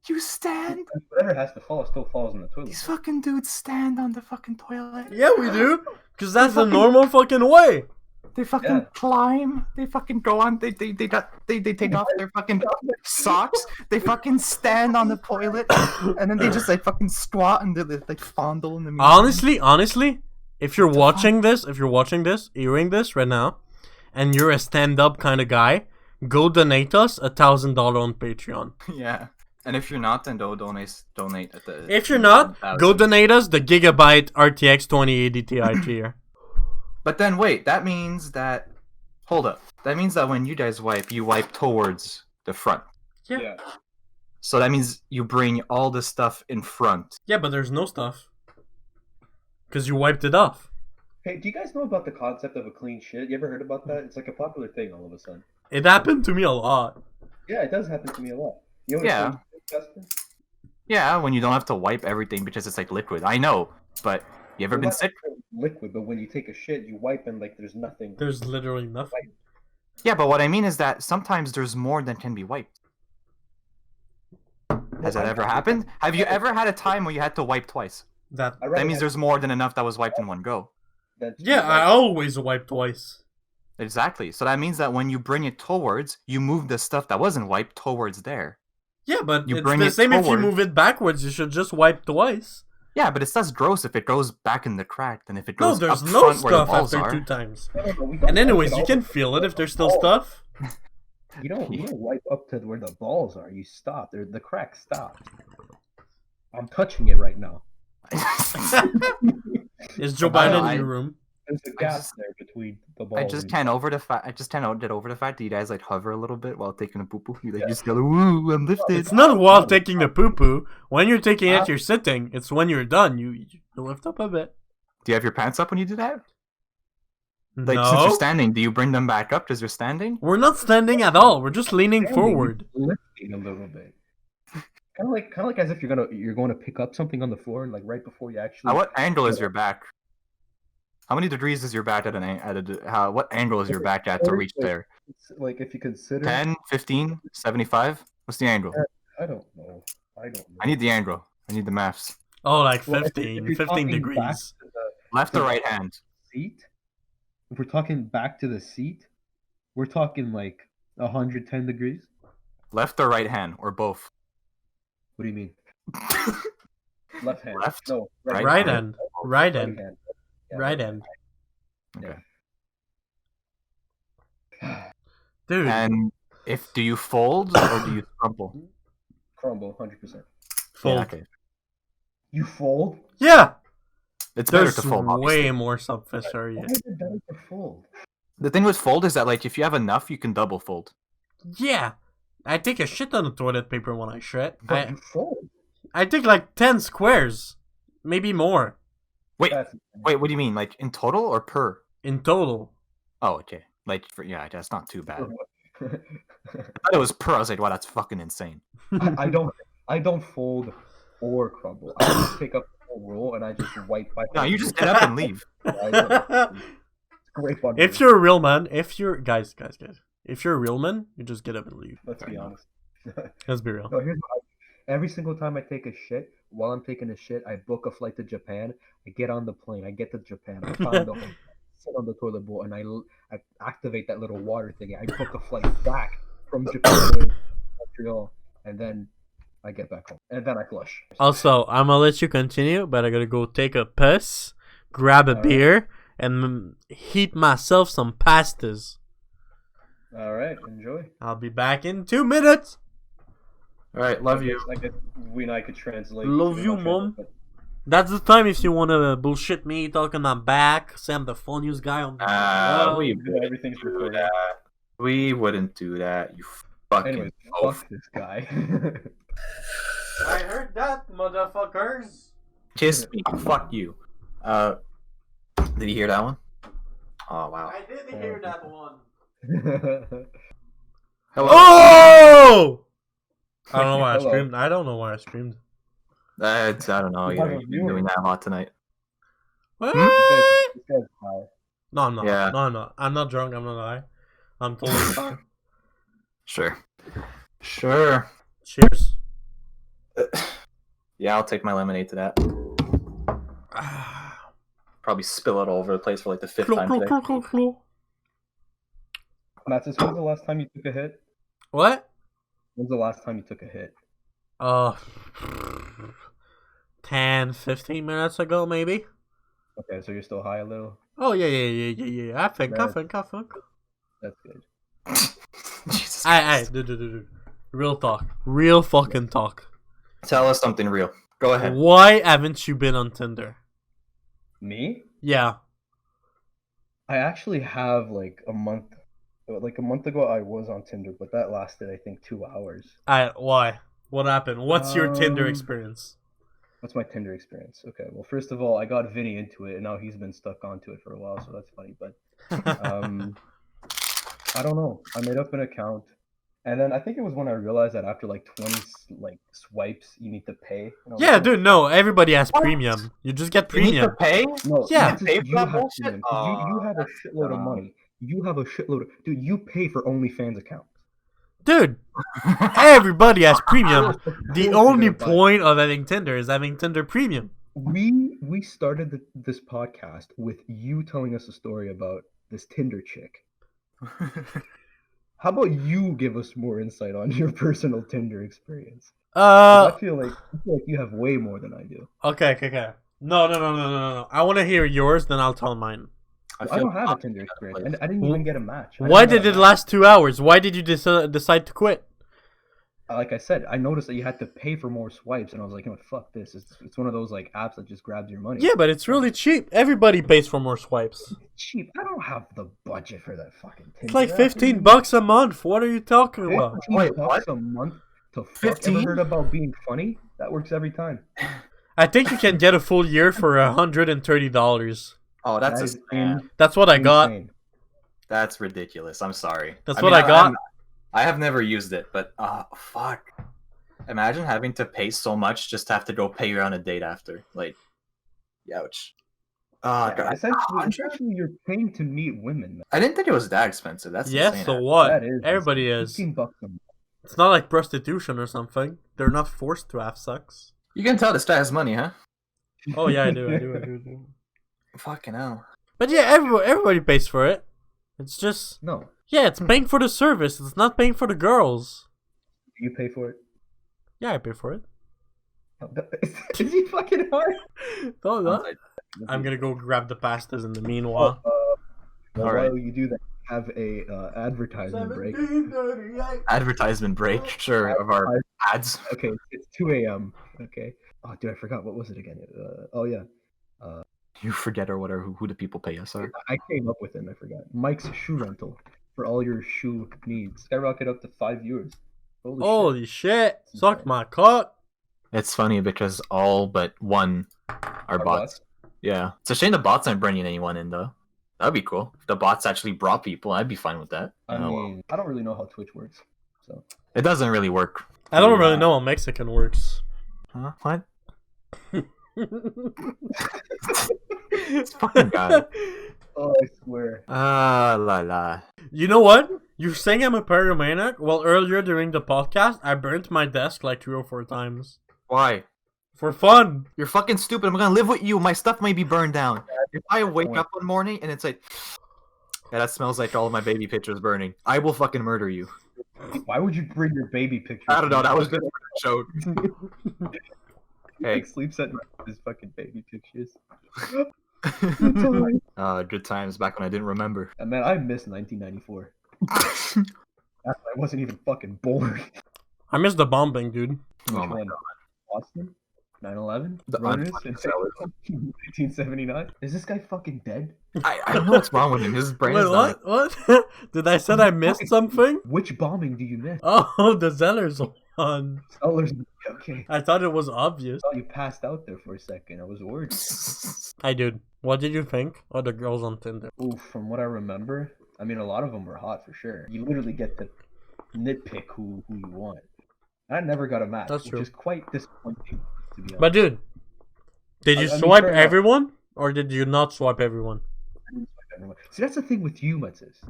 You stand? Whatever has to fall still falls in the toilet. These fucking dudes stand on the fucking toilet. Yeah, we do. Because that's the normal fucking way. They fucking Yeah. climb. They fucking go on. They take off their fucking socks. They fucking stand on the toilet, and then they just like fucking squat and they like fondle in the mirror. Honestly, if you're watching this, hearing this right now, and you're a stand-up kind of guy, go donate us $1,000 on Patreon. Yeah. And if you're not, then don't donate at the. If you're not, 1,000. go donate us the Gigabyte RTX 2080 Ti tier. But then wait, that means that. Hold up. That means that when you guys wipe, you wipe towards the front. Yeah. So that means you bring all the stuff in front. Yeah, but there's no stuff. Because you wiped it off. Hey, do you guys know about the concept of a clean shit? You ever heard about that? It's like a popular thing all of a sudden. It happened to me a lot. Yeah, it does happen to me a lot. You know what Yeah. a clean shit, Justin? Yeah, when you don't have to wipe everything because it's like liquid. I know, but you ever Well, been not sick? liquid, but when you take a shit, you wipe and like there's nothing. There's literally nothing. Yeah, but what I mean is that sometimes there's more than can be wiped. Has that ever happened? Have you ever had a time where you had to wipe twice? That. That means there's more than enough that was wiped in one go. Yeah, I always wipe twice. Exactly. So that means that when you bring it towards, you move the stuff that wasn't wiped towards there. Yeah, but You it's bring the it same if you forward. move it backwards. You should just wipe twice. Yeah, but it's less gross if it goes back in the crack than if it No, goes there's up no front where the stuff balls after are. 2 times. No, we don't And wipe anyways, it you all can up feel to it if the there's still balls. stuff. You don't wipe up to where the balls are. You stop. The crack stopped. I'm touching it right now. Is Joe I Biden know, in your room? There's a gap there between the balls. I just and- can't over the fact. I just can't get over the fact that you guys like hover a little bit while taking a poo poo. You like just go, "Woo, I'm lifted." It's not while taking the poo poo. When you're taking it, you're sitting. It's when you're done. You lift up a bit. Do you have your pants up when you do that? Like since No, you're standing, do you bring them back up because you're standing? we're not standing at all. We're just leaning forward. Lifting a little bit. Kind of like as if you're going to pick up something on the floor, and like right before you actually. At what angle is your back? How many degrees is your back at what angle is your back at to reach there? It's like if you consider 10, 15, 75? What's the angle? I don't know. I need the angle. I need the maths. Oh, like Well, if 15 you're talking back degrees. to the Left or right hand? seat. If we're talking back to the seat, we're talking like 110 degrees. Left or right hand? Or both? What do you mean? Left hand. Left? No. Right hand. Right hand. hand. Yeah, Right hand. Okay. Dude. And do you fold or do you crumple? Crumble, 100%. Fold. Yeah, okay. You fold? Yeah. It's better There's to fold. way Obviously. more sophisticated. Why is it better to fold? The thing with fold is that like if you have enough, you can double fold. Yeah. I take a shit ton of toilet paper when I shit. But you fold. I take like 10 squares. Maybe more. Wait, That's- what do you mean? Like in total or per? In total. Oh, okay. Like that's not too bad. I thought it was per. I was like, wow, that's fucking insane. I don't fold or crumble. I just pick up the whole roll and I just wipe my. No, you just get up and leave. It's great fun. If you're a real man, if you're guys, if you're a real man, you just get up and leave. Let's be honest. Let's be real. No, here's what every single time I take a shit, while I'm taking a shit, I book a flight to Japan. I get on the plane. I get to Japan. I find the hotel, sit on the toilet bowl, and I activate that little water thingy. I book a flight back from Japan to Montreal, and then I get back home, and then I flush. Also, I'm gonna let you continue, but I gotta go take a piss, grab a beer, and heat myself some pastas. All right, enjoy. I'll be back in 2 minutes. All right, love you. I guess we and I could translate. Love We you, don't mom. translate, That's the time if you wanna bullshit me, talking my back, say I'm the funniest guy on the world. we but everything's do recorded. that. We wouldn't do that. You fucking. Anyways, oaf. fuck this guy. I heard that, motherfuckers. Kiss me. Fuck you. Did you hear that one? Oh wow. I did hear that one. Hello. Oh! I don't know why I Hello. screamed. I don't know why I screamed. I don't know. You have a You've been viewer. doing that a lot tonight. What? This guy's high. No, I'm not. Yeah. No, I'm not. I'm not drunk. I'm not high. I'm totally fine. Sure. Sure. Cheers. Yeah, I'll take my lemonade to that. Probably spill it all over the place for like the fifth time today. Mathis, when's the last time you took a hit? What? When's the last time you took a hit? 10, 15 minutes ago, maybe. Okay, so you're still high a little. Oh yeah. I think. Right. That's good. Jesus Hey, Christ. dude. Real talk. Real fucking talk. Tell us something real. Go ahead. Why haven't you been on Tinder? Me? Yeah. I actually have like a month ago I was on Tinder, but that lasted I think 2 hours. Why? What happened? What's your Tinder Um, experience? What's my Tinder experience? Okay, well first of all I got Vinny into it and now he's been stuck onto it for a while, so that's funny. But I don't know. I made up an account, and then I think it was when I realized that after like 20 swipes you need to pay. And I was Yeah, like, dude. No, everybody has What? premium. You just get You need to premium. pay? No, Yeah. Mathis, Pay for you that have bullshit? premium, 'cause you have a shitload of money. You have a shitload of dude. You pay for OnlyFans accounts. Dude, everybody has premium. The You're only gonna buy- point of having Tinder is having Tinder premium. We started this podcast with you telling us a story about this Tinder chick. How about you give us more insight on your personal Tinder experience? 'Cause I feel like you have way more than I do. Okay. No. I want to hear yours, then I'll tell mine. I don't have a Tinder experience. I didn't even get a match. Why did it last 2 hours? Why did you decide to quit? Like I said, I noticed that you had to pay for more swipes, and I was like, you know what, fuck this. It's one of those like apps that just grabs your money. Yeah, but it's really cheap. Everybody pays for more swipes. It's cheap. I don't have the budget for that fucking Tinder. It's like app. $15 a month. What are you talking about? $15 a month to fuck. 15? Ever heard about being funny? That works every time. I think you can get a full year for $130. Oh, that's That is That's what I got. insane. that's ridiculous. I'm sorry. That's mean, what I got. I have never used it, but fuck. Imagine having to pay so much just to have to go pay you on a date after. Like, ouch. Yeah, God. essentially, you're paying to meet women. I didn't think it was that expensive. That's Yes, insane. so what? That is Everybody is. $15 a month. It's not like prostitution or something. They're not forced to have sex. You can tell this guy has money, huh? Oh yeah, I do. Fucking hell. But yeah, everybody pays for it. It's just No, yeah, it's paying for the service. It's not paying for the girls. you pay for it. Yeah, I pay for it. Is he fucking hard? Oh, no. I'm gonna go grab the pastas in the meanwhile. While Alright. you do that, have a advertisement break. Advertisement break, sure, of our ads. Okay, it's 2 a.m. Okay. Oh, dude, I forgot. What was it again? Oh, yeah. You forget or whatever who the people pay us are. I came up with it and I forgot. Mike's Shoe Rental for all your shoe needs. Skyrocket up to 5 viewers. Holy shit. Holy shit! Suck my cock. It's funny because all but one are bots. Yeah. It's a shame the bots aren't bringing anyone in though. That'd be cool. If the bots actually brought people, I'd be fine with that. I Oh, mean, I don't really know how Twitch works. So it doesn't really work. I don't really know how Mexican works. Huh? What? This fucking guy. Oh, I swear. Ah, la la. You know what? You're saying I'm a pyromaniac? Well, earlier during the podcast, I burnt my desk like 3 or 4 times. Why? For fun. You're fucking stupid. I'm gonna live with you. My stuff may be burned down. If I wake up one morning and it's like, yeah, that smells like all of my baby pictures burning, I will fucking murder you. Why would you bring your baby picture? I don't know. That was just a joke. Hey. Like sleeps at night with his fucking baby pictures. Good times back when I didn't remember. Man, I miss 1994. I wasn't even fucking born. I missed the bombing, dude. Oh Which my one? Boston? 9/11? The Runners unfunny in sellers. 1979? Is this guy fucking dead? I don't know what's wrong with him. His brain is Wait, what? Did I said I missed something? Which bombing do you miss? Oh, the Zellers one. Sellers. Okay. I thought it was obvious. Oh, you passed out there for a second. I was worried. Hi, dude. What did you think of the girls on Tinder? Ooh, from what I remember, I mean, a lot of them were hot for sure. You literally get to nitpick who you want. I never got a match, That's which true. is quite disappointing, to be honest. But dude, did you I mean, swipe fair enough. everyone or did you not swipe everyone? See, that's the thing with you, Mathis.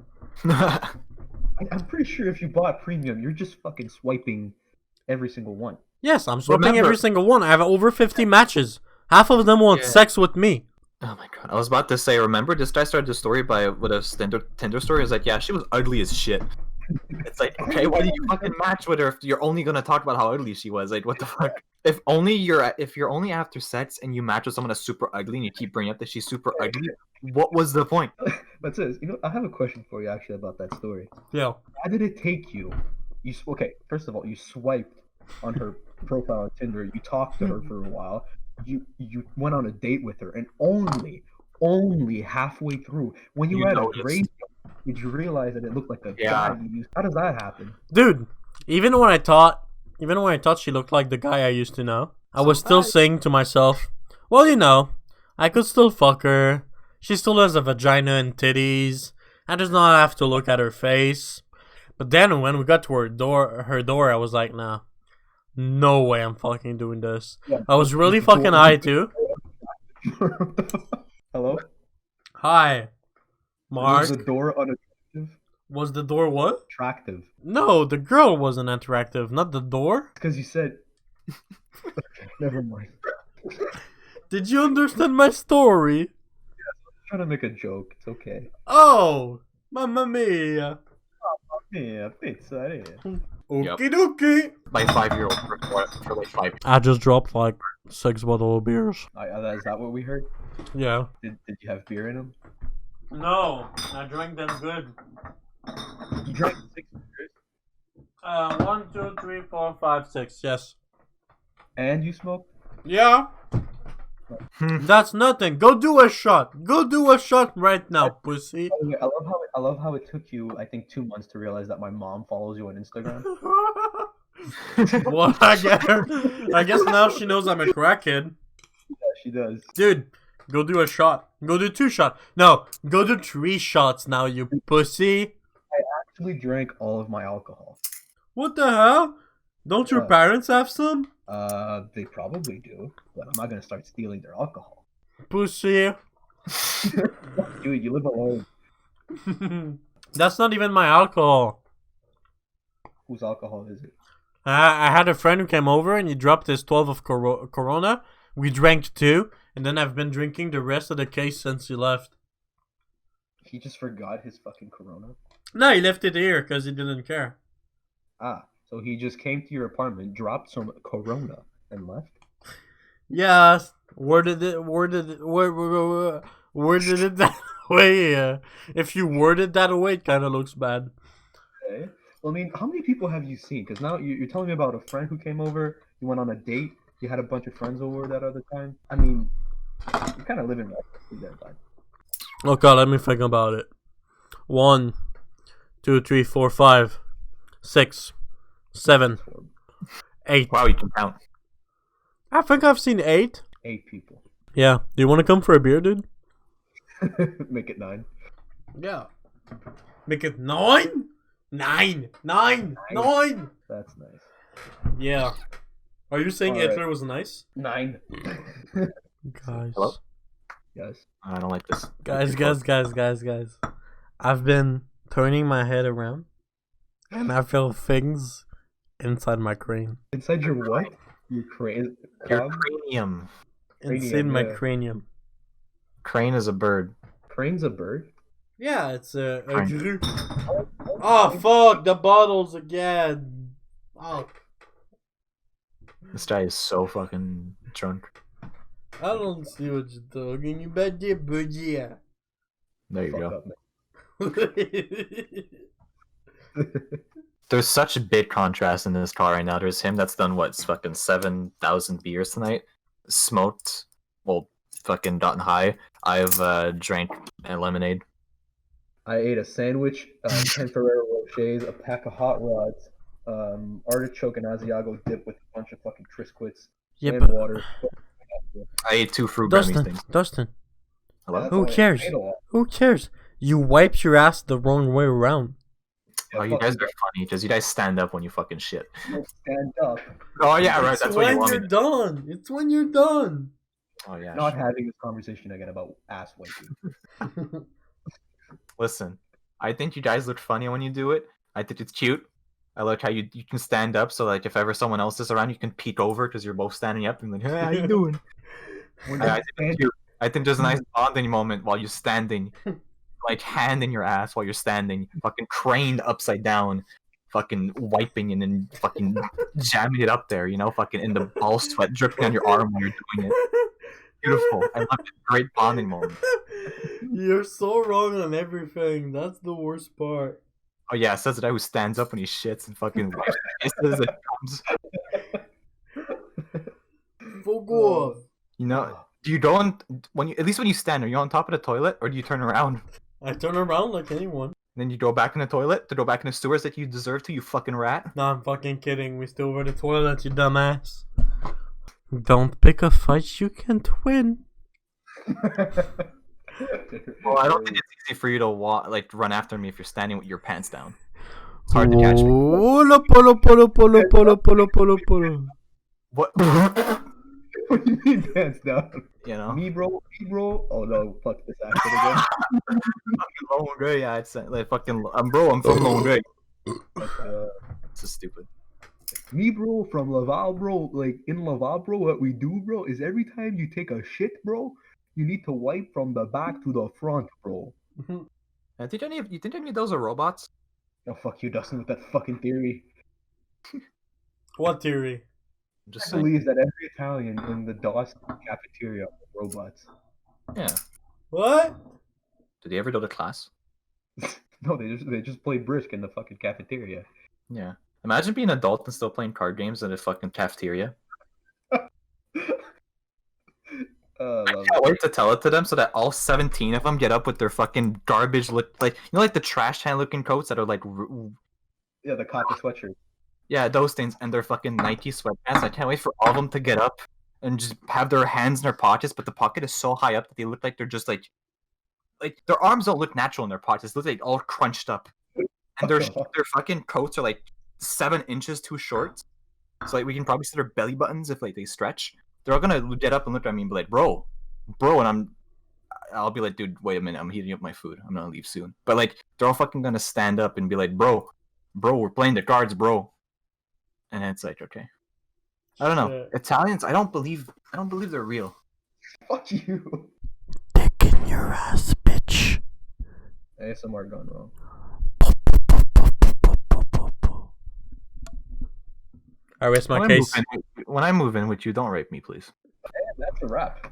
I'm pretty sure if you bought premium, you're just fucking swiping every single one. Yes, I'm swiping Remember- every single one. I have over 50 matches. Half of them want Yeah. sex with me. Oh my god! I was about to say. Remember, this guy started the story with a Tinder story. It's like, yeah, she was ugly as shit. It's like, okay, why did you fucking match with her if you're only gonna talk about how ugly she was? Like, what the fuck? If you're only after sex and you match with someone that's super ugly and you keep bringing up that she's super ugly, what was the point? Mathis, I have a question for you actually about that story. Yeah. How did it take you? Okay, first of all, you swiped on her profile on Tinder. You talked to her for a while. You went on a date with her, and only halfway through, when you You were at a noticed. grade, did you realize that it looked like a Yeah. guy you used? How does that happen? Dude, even when I thought she looked like the guy I used to know, I was still saying to myself, well, I could still fuck her. She still has a vagina and titties. I just not have to look at her face. But then when we got to her door, I was like, nah. No way I'm fucking doing this. Yeah. I was really fucking high too. Hello? Hi. Mark. Was the door unattractive? Was the door what? Attractive. No, the girl wasn't attractive, not the door. Because you said... Okay, never mind. Did you understand my story? I'm trying to make a joke. It's okay. Oh, mamma mia. Yeah, pizza. Yeah. Okie dokie. My 5-year-old for like 5 I just dropped like 6 bottle of beers. Is that what we heard? Yeah. Did you have beer in them? No, I drank them good. You drank 6 beers 1, 2, 3, 4, 5, 6. Yes. and you smoked? Yeah. That's nothing. Go do a shot. Go do a shot right now, pussy. By the way, I love how it took you, I think, 2 months to realize that my mom follows you on Instagram. Well, I guess now she knows I'm a crackhead. Yeah, she does. Dude, go do a shot. Go do 2 shots. No, go do 3 shots now, you pussy. Actually drank all of my alcohol. What the hell? Don't your Yeah. parents have some? They probably do, but I'm not gonna start stealing their alcohol. Pussy. Dude, you live alone. That's not even my alcohol. Whose alcohol is it? I had a friend who came over and he dropped his 12 of Corona. We drank 2, and then I've been drinking the rest of the case since he left. He just forgot his fucking Corona. No, he left it here because he didn't care. Ah, so he just came to your apartment, dropped some Corona, and left? Yes. Worded it that way. If you worded that way, it kind of looks bad. Okay. Well, I mean, how many people have you seen? Because now you're telling me about a friend who came over, you went on a date, you had a bunch of friends over that other time. I mean, you're kind of living right there, bud. Okay, let me think about it. 1, 2, 3, 4, 5, 6, 7, 8. Wow, you can count. I think I've seen 8. 8 people. Yeah. Do you want to come for a beer, dude? Make it 9. Yeah. Make it 9? 9! That's nice. Yeah. Are you saying Alright. Hitler was nice? 9. Guys. Hello? Yes. I don't like this. Guys. I've been turning my head around and I feel things inside my crane. Inside your what? Your crane. Your cranium. Inside my yeah. cranium. Crane is a bird. Crane's a bird? Yeah, it's a Crane. gru. Oh, fuck, the bottles again. Oh, This guy is so fucking drunk. I don't see what you're talking about there, buddy. There you Fuck go. up, man. There's such a big contrast in this car right now. There's him that's done what, fucking 7,000 beers tonight, smoked, well, fucking gotten high. I've drank a lemonade. I ate a sandwich, 10 Ferrero Rochers, a pack of hot rods, artichoke and Asiago dip with a bunch of fucking Triscuits, Yeah, and but water. I ate 2 fruit Grammys things. Dustin, Hello? That's who all I cares? ate a lot. Who cares? You wiped your ass the wrong way around. Oh, you guys are funny because you guys stand up when you fucking shit. Don't stand up. Oh yeah, right. It's That's what you when want me you're to. done. It's when you're done. Oh yeah. Not sure. having this conversation again about ass wiping. Listen, I think you guys look funny when you do it. I think it's cute. I like how you can stand up, so like if ever someone else is around, you can peek over because you're both standing up and like, hey, how you doing? When I you think stand- it's cute. I think there's a nice bonding moment while you're standing, like hand in your ass while you're standing, fucking craned upside down, fucking wiping and then fucking jamming it up there, you know, fucking in the ball sweat dripping on your arm when you're doing it. Beautiful. I love it. Great bonding moment. You're so wrong on everything. That's the worst part. Oh yeah, says the guy who stands up when he shits and fucking wipes his faces as it comes. Fuck off. You know, do you go on when you at least when you stand, are you on top of the toilet or do you turn around? I turn around like anyone. Then you go back in the toilet to go back in the sewers that you deserve to, you fucking rat. No, I'm fucking kidding. We still over the toilet, you dumbass. Don't pick a fight you can't win. Well, I don't think it's easy for you to run after me if you're standing with your pants down. It's hard to catch me. Polo. What? What do you mean pants down? You know? Me bro? Oh no, fuck this accent again. Fucking Longueuil, yeah, it's like fucking. I'm from Longueuil. But, This is stupid. me bro from Laval bro, like in Laval bro, what we do bro is every time you take a shit bro, you need to wipe from the back to the front bro. You think any of those are robots? Oh, fuck you, Dustin, with that fucking theory. What theory? I'm just I saying. believe that every Italian in the DOS cafeteria are robots. Yeah. What? Did he ever go to class? No, they just play Brisk in the fucking cafeteria. Yeah. Imagine being an adult and still playing card games in a fucking cafeteria. I I love can't it. wait to tell it to them so that all 17 of them get up with their fucking garbage look like like the trash can looking coats that are like Yeah, the copper sweatshirt. yeah, those things, and their fucking Nike sweatpants. I can't wait for all of them to get up and just have their hands in their pockets, but the pocket is so high up that they look like they're just like their arms don't look natural in their pockets. They look like all crunched up, and their fucking coats are like 7 inches too short. So like we can probably see their belly buttons if like they stretch. They're all gonna get up and look at me and be like, bro, and I'll be like, dude, wait a minute, I'm heating up my food. I'm gonna leave soon. But like they're all fucking gonna stand up and be like, bro, we're playing the cards, bro. And it's like, okay. I don't know. Shit. Italians, I don't believe they're real. Fuck you. Dick in your ass, bitch. ASMR gone wrong. I rest my When case. I move in with you, don't rape me, please. And that's a wrap.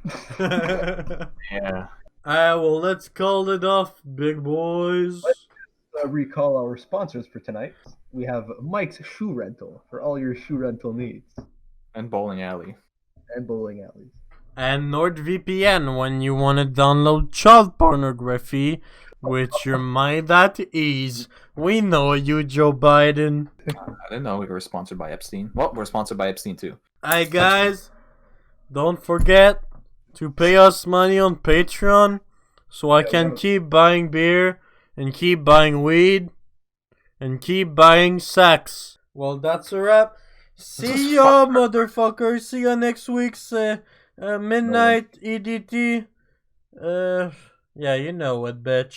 Yeah. Well, let's call it off, big boys. Recall our sponsors for tonight. We have Mike's Shoe Rental for all your shoe rental needs. And bowling alley. And bowling alleys. And NordVPN when you want to download child pornography with your mind at ease. We know you, Joe Biden. I didn't know we were sponsored by Epstein. Well, we're sponsored by Epstein too. Hey guys, don't forget to pay us money on Patreon so I can keep buying beer and keep buying weed and keep buying sex. Well, that's a wrap. See ya, motherfuckers. See ya next week's midnight EDT. Yeah, you know it, bitch.